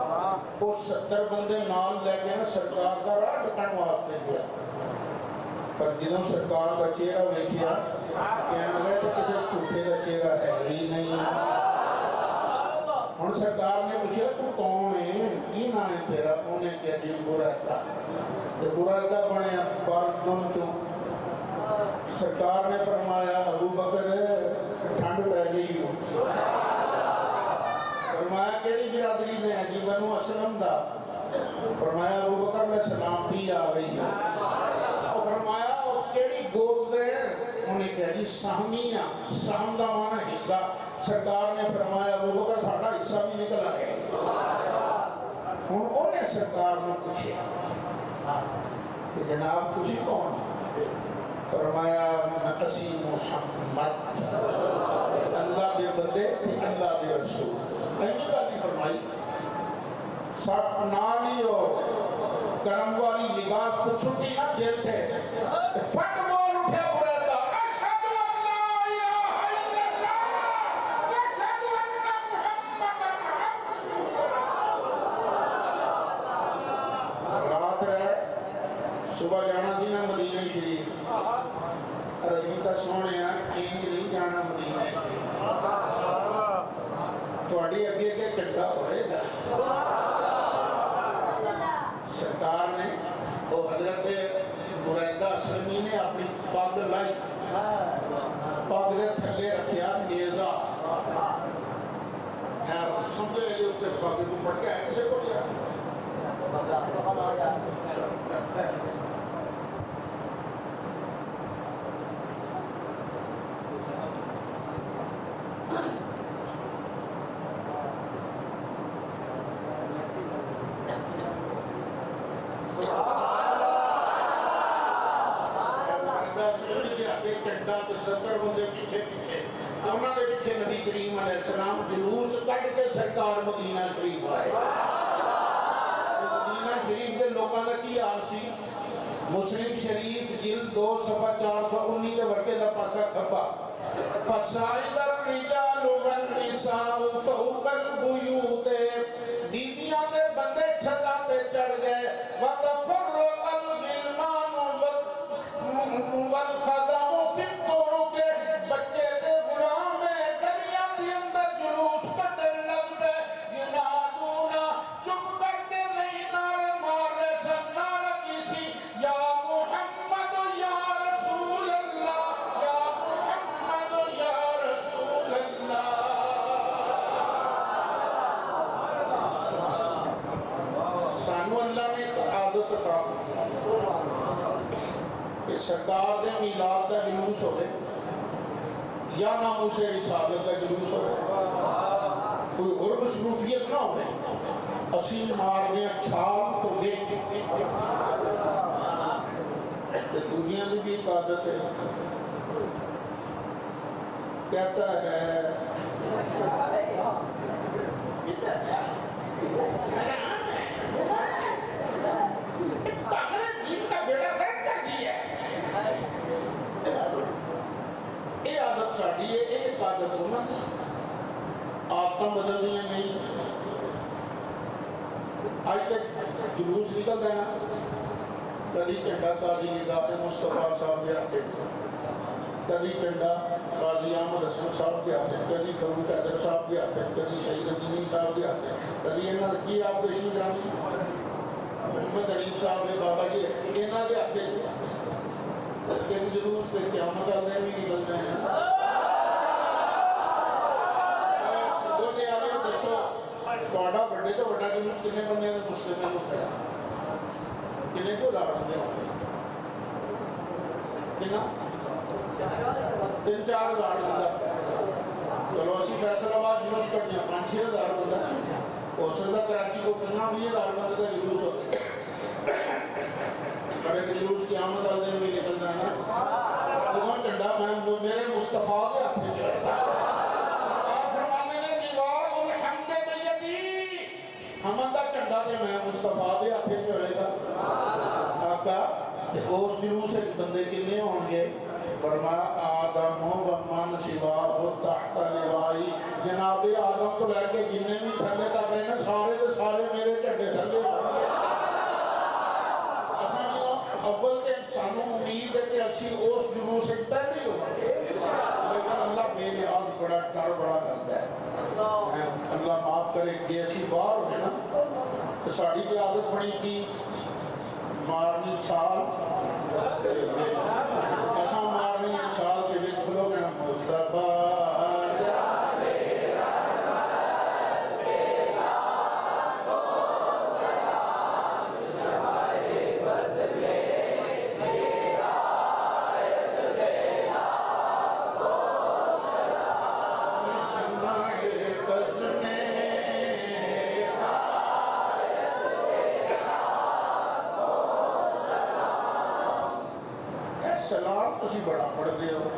A: وہ 70 بندے نال لے کے سرکار کا راہ ڈکن واسطے دیا پر جنہوں سرکار کا چہرہ ویکھیا کہنے لگے تو کسی چھوٹے کا چہرہ ہے ہی نہیں ہن سرکار نے پوچھا تو کون ہے کی نام ہے تیرا انہیں کہا جی برہدہ تو برہدہ بنے بردم چوں سرکار نے فرمایا ابو بکر ٹھنڈ پہ گئی ہو فرمایا کیڑی برادری میں ہے جی بنو اسلم دا فرمایا ابو بکر میں سلامتی آ گئی ہے فرمایا وہ کیڑی گود دے انہیں کہا جی سہمیہ سہم دا مانا حصہ سرکار نے فرمایا ابو بکر تھاڑا حصہ بھی نکل آئے انہیں سرکار نے پوچھے کہ جناب تجھے کون فرمایا نقصی محمد اللہ دے بندے اللہ دے رسول اینی گالی فرمائی ساتھ نالی اور کرم والی نگاہ کو چھٹی نہ دیتے فٹ بول اٹھے برہدہ اشہد ان لا الہ الا اللہ اشہد ان محمد رات رہے صبح جانا سی نا مدینہ شریف رجیتا سونے ہیں کینج نہیں جانا مدینہ شریف تھوڑی اگے کے چنگا ہوئے گا سرکار نے وہ حضرت برہدہ اسلمی نے اپنی پگ لائی پگ دے تھلے رکھیا نیزہ سمجھے لئے اتنے پگ کو پڑھ کے آئے کسے کو لیا فیصلے کے آتے جھنڈا تو 70 بندے پیچھے پیچھے انہوں نے پیچھے نبی کریم علیہ السلام جلوس کٹ کے سرکار مدینہ شریف آئے. مدینہ شریف کے لوگوں کا کی حال سی؟ مسلم شریف جلد 2 صفحہ 419 کے ورقے کا پاسا کھبا. فَصَعِدَ الرِّجَالُ وَالنِّسَاءُ فَوْقَ الْبُيُوتِ بیویاں دے بندے چھتاں تے چڑھ گئے. وَتَفَرَّقَ الْغِلْمَانُ وَالْخَدَمُ فِي الطُّرُقِ بچے دے غلام گلیاں دے اندر جلوس کٹن لگ پئے. يُنَادُونَ چپ کر کے نہیں نعرے مار رہے سن. نعرہ کی سی یا محمد یا رسول اللہ یا محمد یا رسول اللہ. سانو اللہ نے ایک عادت عطا کہ سرکار دے میلاد دا جلوس ہوئے یا ناموس رسالت دا جلوس ہوئے کوئی اور مصروفیت نہ ہوئے اسی مارنے چھال تو دیکھ دنیا میں بھی ایک عادت ہے. کہتا ہے یہ عادت ساڑی ہے. ایک عادت ہونا عادتیں بدلنی نہیں. آج تک جلوس نکلتا ہے نا کدی جھنڈا قاضی نگاہ مصطفیٰ صاحب کے ہاتھ کدی جھنڈا قاضی احمد حسن صاحب کے ہاتھ کدی فاروق حیدر صاحب کے ہاتھ کدی سعید الدین صاحب کے ہاتھ کدی انہاں کی آپریشن کرانی محمد علی صاحب نے بابا جی انہاں کے ہاتھ کہ جلوس سے قیامت والے بھی نکل جائیں. سدھو کے آگے دسو تھوڑا بڑے تو بڑا جلوس کنے بندے نے غصے میں اٹھایا کنے کو لاڑ دے کنا 3-4 لاڑ بندہ. چلو اسی فیصل آباد جلوس کرنے 5-6 ہزار بندہ ہو سکتا کراچی کو 15-20 ہزار بندے کا جلوس ہوتے بڑے جلوس کی آمد والے میں نکل جانا. تمہیں جھنڈا میں میرے مصطفیٰ کے ہاتھ میں جائے گا. فرمانے نے دیوار الحمد بیدی حمد کا جھنڈا کہ میں مصطفیٰ کے ہاتھ میں جائے گا. آقا اس جلوس ایک بندے کنے ہوں گے فرمایا آدم و من سواہ تحت لوائی. جناب آدم تو لے کے جنہیں بھی تھلے تک رہے ہیں سارے کے سارے میرے جھنڈے تھلے. اول کے سانو امید ہے کہ اسی اس جلوس سے پہلے ہو لیکن اللہ بے نیاز بڑا ڈر بڑا کرتا ہے. اللہ معاف کرے کہ ایسی بار ہوئے نا کہ ساڑی کی عادت بڑی تھی مارنی چھال ایسا مارنی چھال کے بیچ کھلو گے مصطفیٰ سلام تسی بڑا پڑھ دے ہو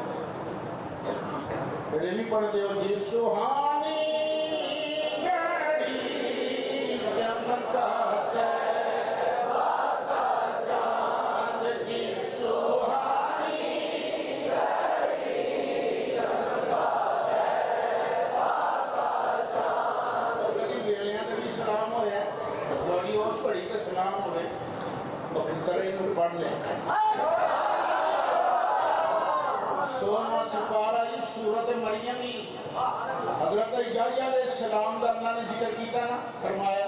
A: پہلے نہیں پڑھ دے ہو جی سہانی گھڑی چمکا تیبہ کا چاند جی سہانی گھڑی چمکا تیبہ کا چاند. اور کدی بیلیاں نے بھی سلام ہوئے لوگی اس پڑھی کے سلام ہوئے تو بہتر انہوں پڑھ لیں سوما سپارہ اس صورت مریمی حضرت یحییٰ علیہ السلام دا اللہ نے ذکر کیتا نا فرمایا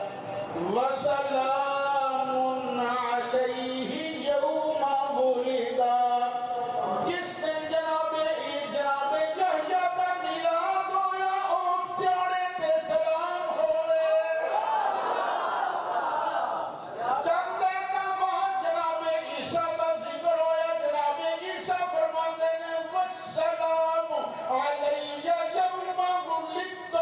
A: وَسَلَامٌ عَلَيْهِ يَوْمَ وُلِدَ. جس دن جناب یحییٰ دا میلاد ہویا اس پیارے تے سلام ہوئے. چند دا بعد جناب عیسیٰ دا ذکر ہویا. جناب عیسیٰ فرماندے نے السلام علیہ یوم ولدت.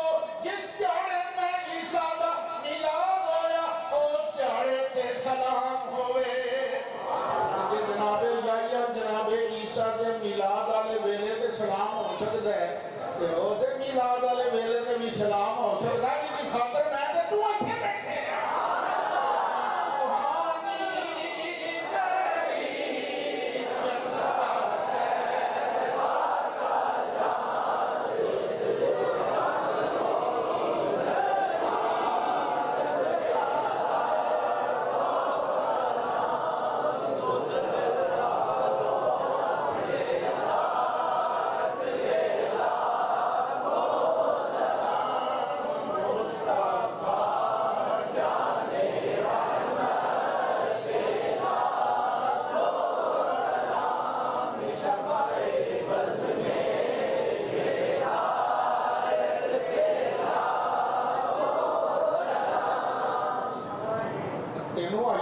A: جس دیہڑے میں عیسیٰ دا میلاد ہویا اس دیہڑے تے سلام ہوئے. عیسیٰ کے میلاد والے ویلے تے سلام ہو سکتا ہے تے او دے میلاد والے ویلے تے بھی سلام ہو سکتا ہے کہ خاطر میں تے تو اتنے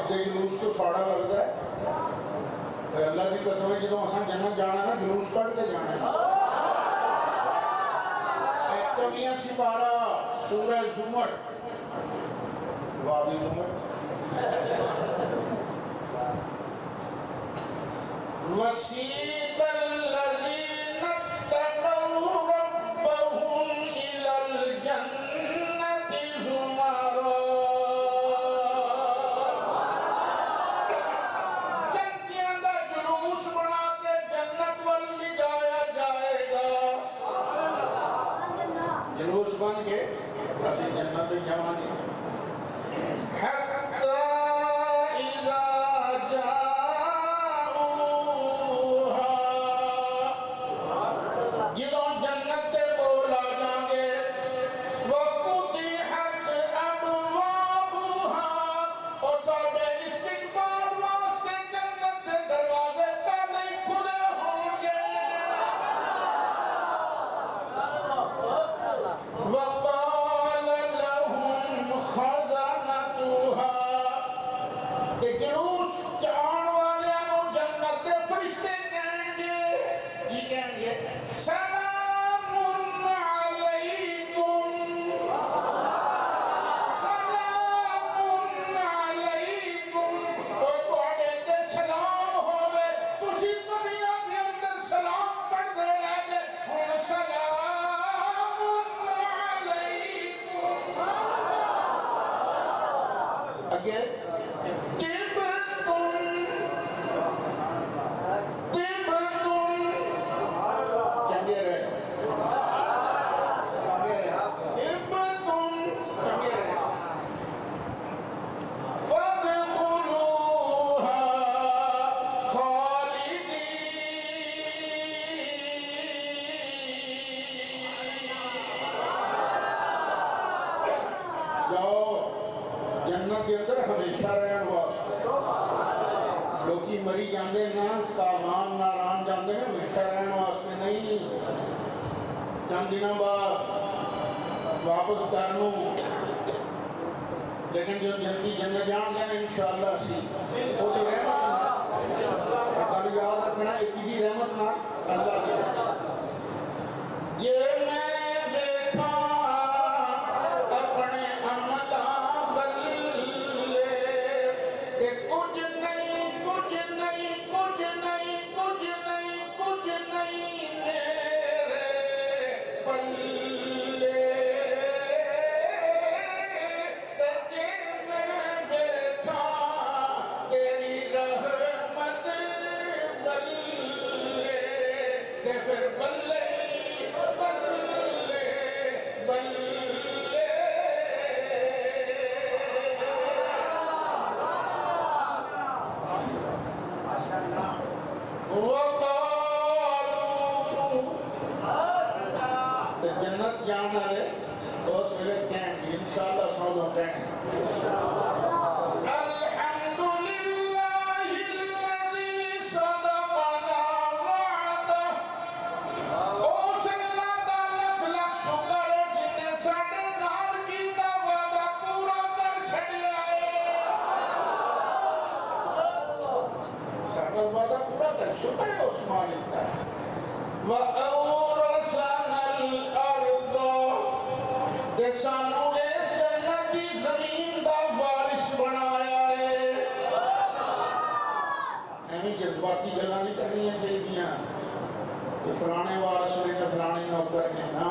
A: بیٹھے جلوس تو ساڑا لگتا ہے اللہ کی قسم ہے جدو اساں جنت جانا نا جلوس کٹ کے جانا ہے چویاں سپارہ سورہ زمر واوی زمر وَسِيقَ الَّذِينَ اتَّقَوْا رَبَّهُمْ إِلَى الْجَنَّةِ زُمَرًا جلوس بن کے اسی جنت میں جوانی حتی اذا جاؤوہا جدوں جنت تے بولا جانگے وَفُتِحَتْ أَبْوَابُهَا اور صاحب استقبال واسطے جنت کے دروازے پہلے کھلے ہوں گے وَقَالَ لَهُمْ خَزَنَتُهَا کہ جلوس جان والوں جنت کے فرشتے کہیں گے کی کہیں گے سلام علیکم سلام علیکم اور تواڈے تے سلام ہوے تسی دنیا دے اندر سلام پڑھدے رہ گئے ہن سلام علیکم اگے چنگے رہے فَادْخُلُوهَا خَالِدِينَ جاؤ جنت کے اندر ہمیشہ رہن واسطے لوکی مری جاندے نا کامان ناران جاندے نا ہمیشہ رہن واسطے نہیں چند دنوں بعد واپس کرنو لیکن جو جنتی جنت جان گے نا انشاءاللہ سی وہ دی رحمت ساری یاد رکھنا ایک دی رحمت نا اللہ دی رحمت یہ میں دیکھا اپنے عملہ جنت جانا ہے اس وقت کہیں گے انشاءاللہ سوزوں کہیں الحمدللہ الذی صدقنا وعدہ اس اللہ تعالیٰ خلق شکر ہے جنہیں ساڑھے نال کی وعدہ پورا کر چھڑیا ہے ساڑھے وعدہ پورا کر شکر ہے عثمان اتنا وَأَوْرَثَنَا الْأَرْضَ کہ سانوں اس جنت کی زمین دا وارث بنایا ہے ہمیں جذباتی گلاں نہیں کرنی چاہیے کہ فلانے وارث نے تے فلانے نوکر نے، نا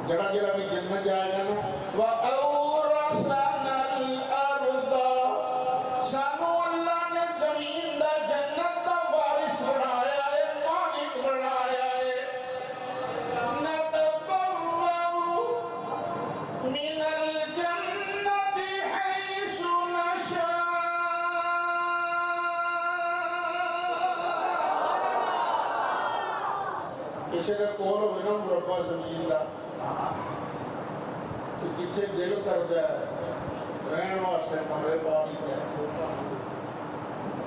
A: جڑا جڑا بھی جنت جائے گا نا وَأَوْرَثَنَا الْأَرْضَ، سانو اللہ نے زمین دا جنت دا وارث بنایا ہے، مالک بنایا ہے۔ نَتَبَوَّأُ مِنَ الْجَنَّةِ حَيْثُ نَشَاءُ، کسی کا کول ہوئے نا مربع زمین دا تو جتھے دل کردا ہے رہن واسطے کمرے پا لیتا ہے،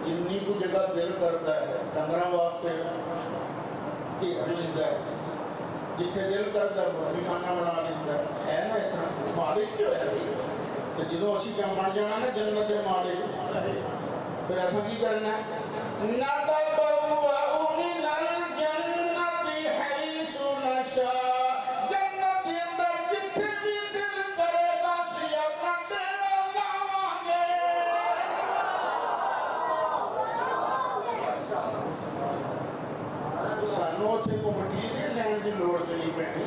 A: جنی کو جگہ دل کرتا ہے ڈنگراں واسطے گھر لیتا ہے، جتھے دل کرتا ہے مرغی خانہ بنا لیتا ہے نا اس طرح مالک جو ہے۔ تو جدوں اسی کام بن جانا نا جنت دے مالک، پھر ایسا کی کرنا ہے نَتَبَوَّأُ مِنَ الْجَنَّةِ حَيْثُ نَشَاءُ، جنت کے اندر جتھے بھی دل کرے گا اسی اپنا ڈیرا لاواں گے۔ سانو اتنے کو مٹیریل لین کی لوڑ تے نہیں پینی،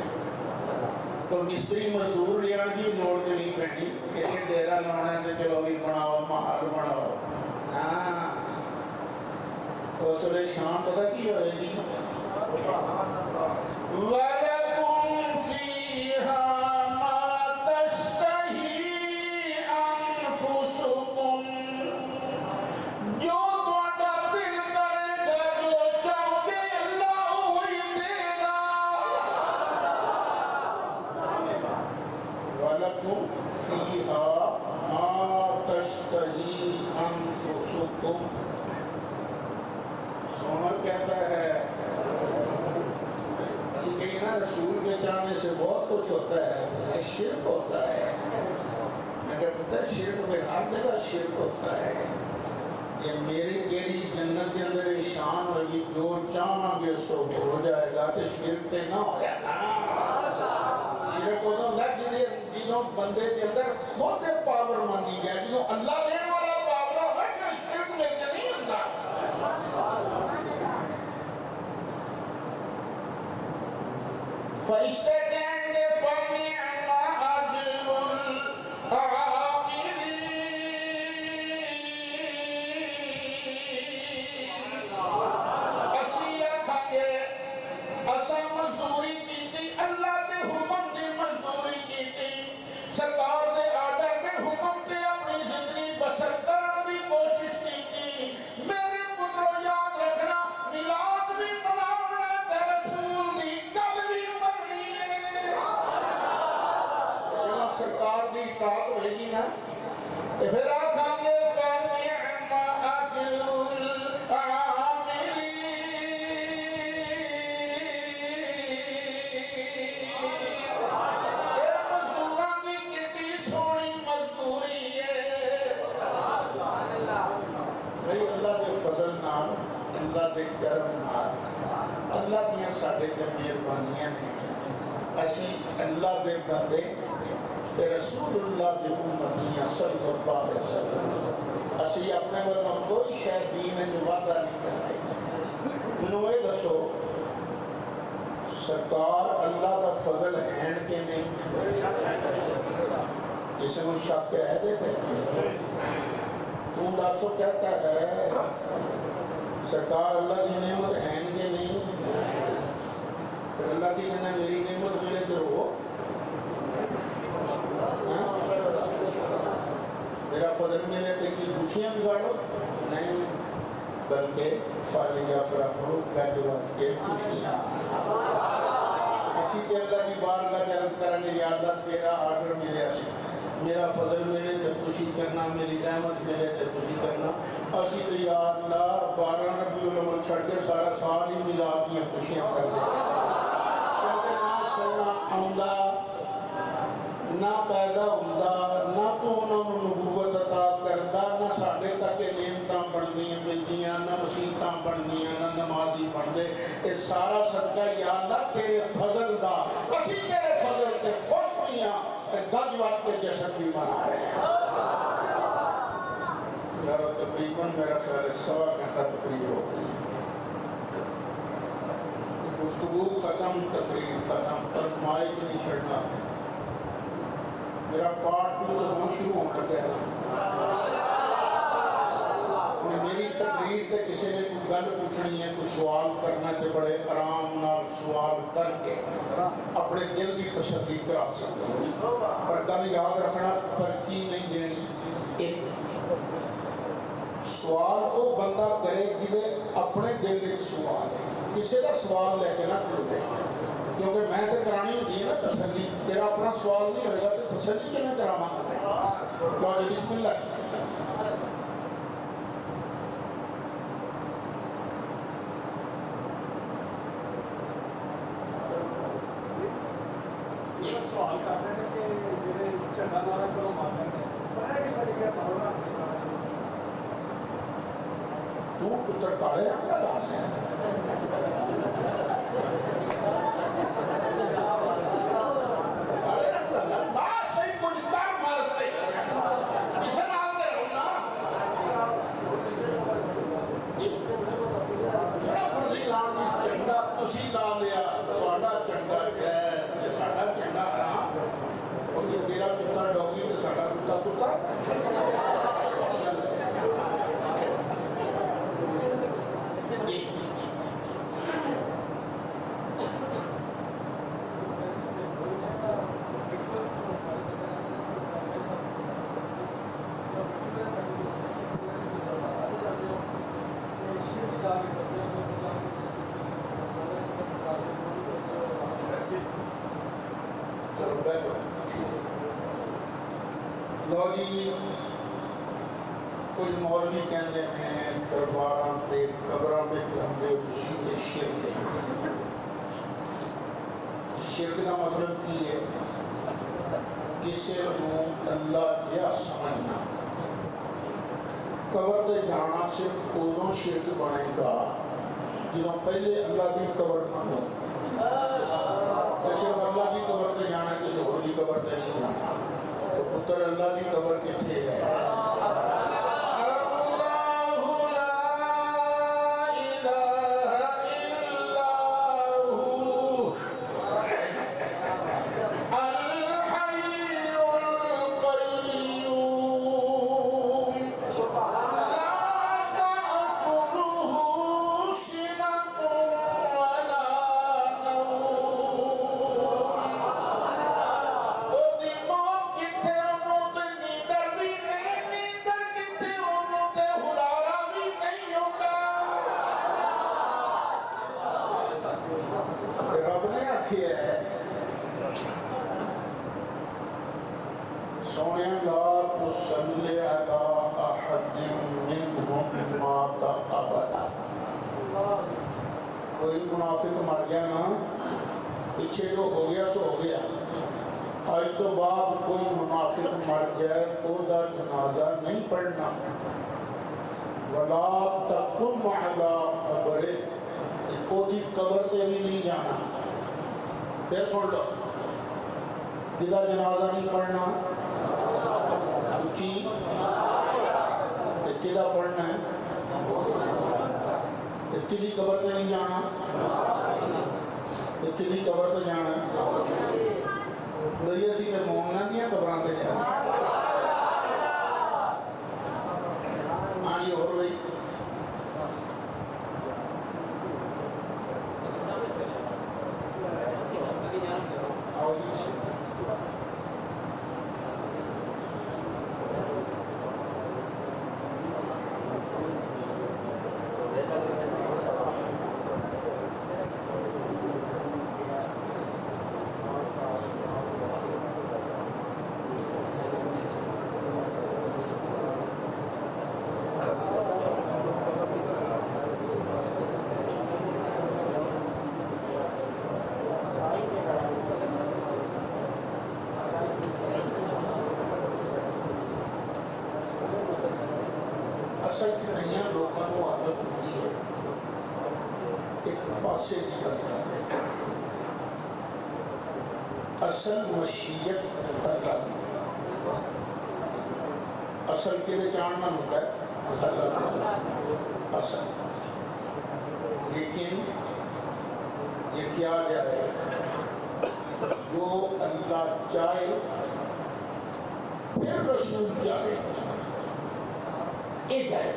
A: تو مستری مزدور لین کی لوڑ تے نہیں پینی کہ ڈیرا لانا ہے تو چلو بھی بناؤ محل بناؤ، ہاں اس ویلے شام پتہ کی ہوئے گی وَلَكُمْ فِيهَا مَا تَشْتَهِي أَنفُسُكُمْ، جو تہاڈا دل کرے گا جو چاہو گے اللہ وہی دے گا۔ وَلَكُمْ فِيهَا مَا تَشْتَهِي أَنفُسُكُمْ، عمر کہتا ہے اسی کہیں نا رسول کے چاہنے سے بہت کچھ ہوتا ہے، شرک ہوتا ہے۔ میں کہتا پتہ ہے شرک میں ہر جگہ شرک ہوتا ہے، یہ میری تیری جنت کے اندر شان ہوگی جو چاہاں گے سو ہو جائے گا، کہ شرک تے نہ ہو جانا۔ شرک ہوتا ہے جنہوں بندے کے اندر خود پاور مانی گیا، جنہوں اللہ دین والا پاور ہے کہ شرک میں کے نہیں ہوتا۔ فرشتے کہیں گے فَنِعْمَ أَجْرُ الْعَامِلِينَ، اسی آکھاں گے اساں مزدوری کیتی، اللہ دے حکم دی مزدوری کیتی، سرکار دے آرڈر دے حکم تے اپنی زندگی بسر کرن دی کوشش کیتی۔ میرے پترو یاد رکھنا میلاد بھی مناونا تے رسول دی گل بھی کرنی ہے۔ جب سرکار دی اطاعت ہوئے گی نا تے پھر آکھاں گے فَنِعْمَ أَجْرُ الْعَامِلِينَ، مزدوراں دی کتنی سونی مزدوری ہے۔ بھئی اللہ دے فضل نال، اللہ دے کرم نال، اللہ دیاں ساڈے تے مہربانیاں نے اسی اللہ دے بندے تے رسول اللہ دی امتیاں صلی اللہ علیہ وسلم، اسی اپنے وطن کوئی شے دین میں وعدہ نہیں کرتے۔ منوں اے دسو سرکار اللہ دا فضل ہے کہ نہیں؟ کسی کو شک ہے دیتے تو داسو کہتا ہے سرکار اللہ کی نعمت ہے کہ نہیں؟ پھر اللہ کی کہنا میری نعمت ملے تو ہو، میرا فضل ملے تو کی بھوکیاں بگاڑو نہیں، بلکہ فالیا فرحو گجوات کے خوشیاں۔ اسی تے اللہ کی بارگاہ عرض کرنے یا اللہ تیرا آرڈر ملے اسی، میرا فضل ملے تو خوشی کرنا، میری رحمت ملے تو خوشی کرنا۔ اسی تو یا اللہ 12 ربیع الاول چھڑ کے سارا سال ہی میلاد کی خوشیاں کر دے، کیونکہ نہ سونا آؤندا نہ پیدا ہوندا، نہ تو انہوں نے نبوت عطا کردا، نہ ساڈے تک نعمتاں بندیاں ملدیاں، نہ مسیحتاں بندیاں، نہ نمازی بندے۔ یہ سارا صدقہ یا اللہ تیرے فضل دا، اسی تیرے فضل سے خوش ہوئیاں تے گج وقت کے جشن بھی منا رہے ہیں۔ یار تقریب تقریباً میرا خیال ہے 1.25 گھنٹہ تقریر ہو گئی ہے. گفتگو ختم، تقریر ختم، پر مائک نہیں چھڑنا ہے. میرا پارٹ 2 تو ہوں شروع ہونا چاہیے. میری تقریر تے کسی نے کوئی گل پوچھنی ہے، کوئی سوال کرنا ہے، بڑے آرام نال سوال کر کے اپنے دل کی تسلی کرا سکتے ہیں. پر گل یاد رکھنا، پرچی نہیں دینی. ایک سوال وہ بندہ کرے جنہیں اپنے دل کے سوال ہے، کسی کا سوال لے کے نہ کرے، کیونکہ میں تو کرانی ہوتی ہے نا تسلی. تیرا اپنا سوال نہیں ہوگا تو تسلی کہ میں کراواں گا. بسم اللہ.
B: سوال کر رہے ہیں کہ جی چنگا نارا چلو مارنے میں سوال
A: تو پتر کالے رنگ کا لال ہے. کالے رنگ کا لال بات صحیح کچھ کر مار صحیح اسے نال دے رہوں نا. جڑا مرضی لان دی چنگا تسی لا لیا، تہاڈا چنگا جائز تے ساڈا چنگا حرام. اور جے تیرا کتا ڈوگی تے ساڈا کتا کتا. کوئی مولوی کہتے ہیں درباراں تے قبراں تے جاندے تسی تے شرک ہے. شرک کا مطلب کی ہے؟ کسی کو اللہ جہا سمجھنا. قبر تے جانا صرف ادوں شرک بنے گا جدوں پہلے اللہ کی قبر منو. صرف اللہ کی قبر تے جانا، کسی اور کی قبر تے نہیں جانا. تو پتر اللہ کی قبر کتنے ہے؟ سونے لا تصلی علی احد منہم مات ابدا. کوئی منافق مر گیا نا، پیچھے جو ہو گیا سو ہو گیا. آج تو بعد کوئی منافق مر جائے او دا جنازہ نہیں پڑھنا. ولا تقم علی قبرہ، او دی قبر تے بھی نہیں جانا. پھر سن لو، جدا جنازہ نہیں پڑھنا اچھی کدا پڑھنا ہے، کدی قبر پہ نہیں جانا، کدی قبر پہ جانا بھائی اسی کے مومنا دیا قبروں پہ جانا. ہاں جی اور بھائی اصل کتنی لوگوں کو عادت ہوتی ہے ایک پاسے کی کرنا. اصل مشیت اللہ کی ہے. اصل کے جاننا ہوتا ہے اللہ کی طرف اصل، لیکن یہ کیا جائے جو اللہ چاہے پھر رسول چاہے یہ جائے.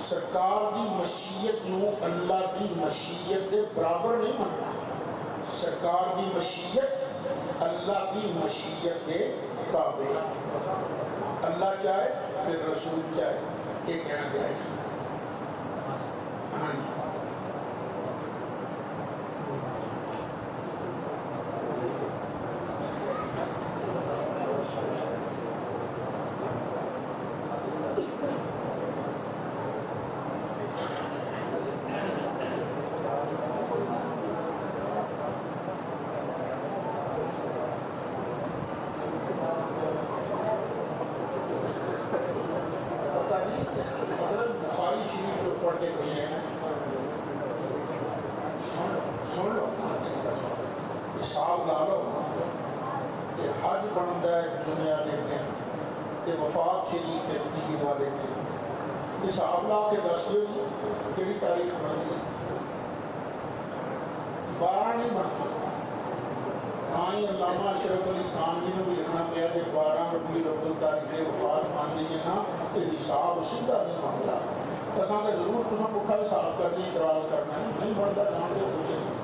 A: سرکار دی مشیت نو اللہ دی مشیت دے برابر نہیں مننا. سرکار دی مشیت اللہ دی مشیت کے تابع. اللہ چاہے پھر رسول چاہے یہ کہنا جائے. ہاں جی وفات شریف عید والے دن حساب لا کے دس دو جی کہڑی تاریخ بنتی 12 نہیں بنتی. ہاں ہی علامہ اشرف علی خان جی نے بھی لکھنا پیا کہ 12 ربیع الاول تاریخ وفات مان لی ہے نا تو حساب سیدھا نہیں بنتا. اصل تو ضرور تصا پٹھا حساب کر کے اعتراض کرنا ہے نہیں بنتا جان کے کچھ.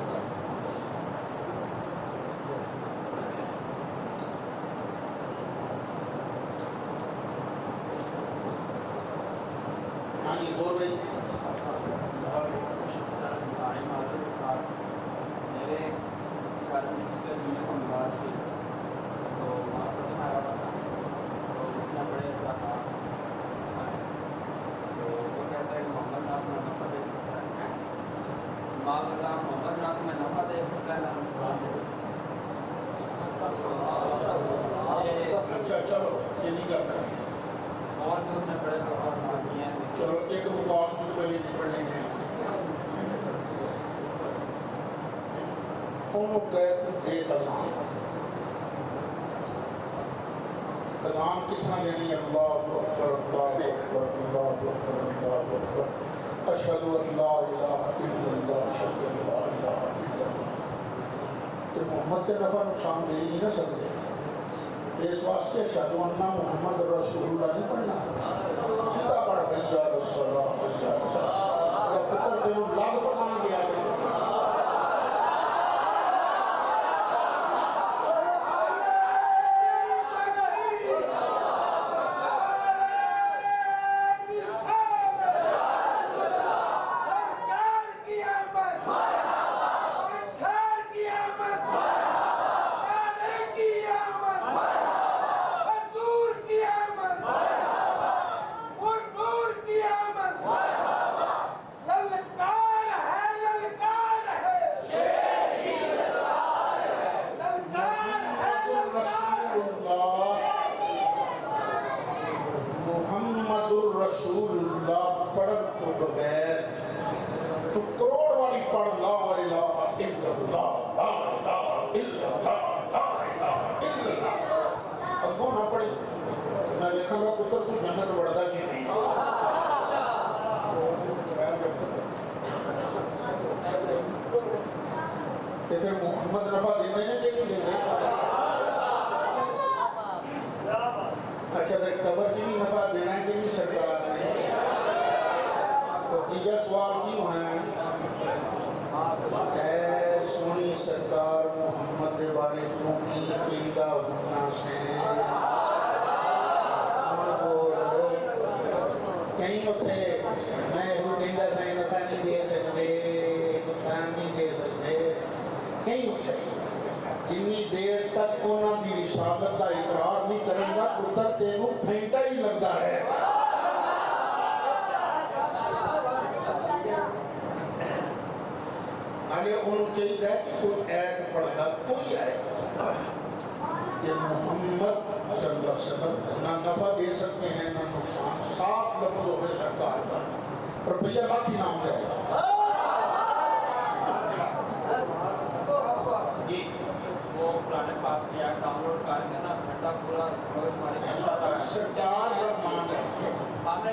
A: چلو ایک مقاصد پہلے نکل لیں گے. انہوں کہتے ایک اذان. اذان کس نے لینی ہے؟ اللہ اکبر اللہ اکبر اللہ اکبر اللہ اکبر اشہد ان لا الہ الا اللہ اشہد ان لا الہ الا اللہ. تو محمد کے نفع نقصان دے ہی نہ سکتے. اس واسطے اشہد ان محمد رسول اللہ نہیں پڑھنا. سیدھا پڑھ حی علی الصلاۃ حی علی الصلاۃ. اگر پتر دے لاگ پڑھانا گیا رسول اللہ پڑھن تو بغیر تو کروڑ والی پڑھ لا الہ الا اللہ لا الہ الا اللہ لا الہ الا اللہ. اب وہ نہ پڑھی تو میں دیکھا گا پتر تو جنت بڑھتا کی نہیں. تو پھر محمد نفع دینے نے دیکھ دینے. اچھا پھر قبر کی بھی نفع دینا ہے کہ نہیں سرکار نے؟ تو تیجا سوال کی ہونا ہے اے سونی سرکار محمد دے بارے تو کی قیدہ ہونا سے کہیں اتھے میں وہ قیدہ سے نفع نہیں دے سکتے نقصان نہیں دے سکتے. کہیں اتھے جنی دیر تک انہوں کی رسالت کا اقرار نہیں کریں گا پتر تینوں پھینٹا ہی لگتا ہے. آگے انہوں چاہیے کہ کوئی ایک پڑھتا کوئی آئے کہ محمد صلی اللہ علیہ وسلم نہ نفع دے سکتے ہیں نہ نقصان. صاف لفظ ہو سکتا ہے روپیہ لاکھ ہی نام جائے گا.
B: ڈاؤن لوڈ کر کے نا گھنٹہ پورا روز ہمارے
A: سرکار کا مان ہے.
B: ہم نے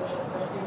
C: 36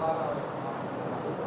C: 512।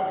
A: 8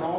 A: 9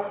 A: 8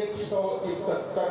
A: 171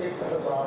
A: 1000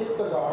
A: 1000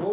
A: 2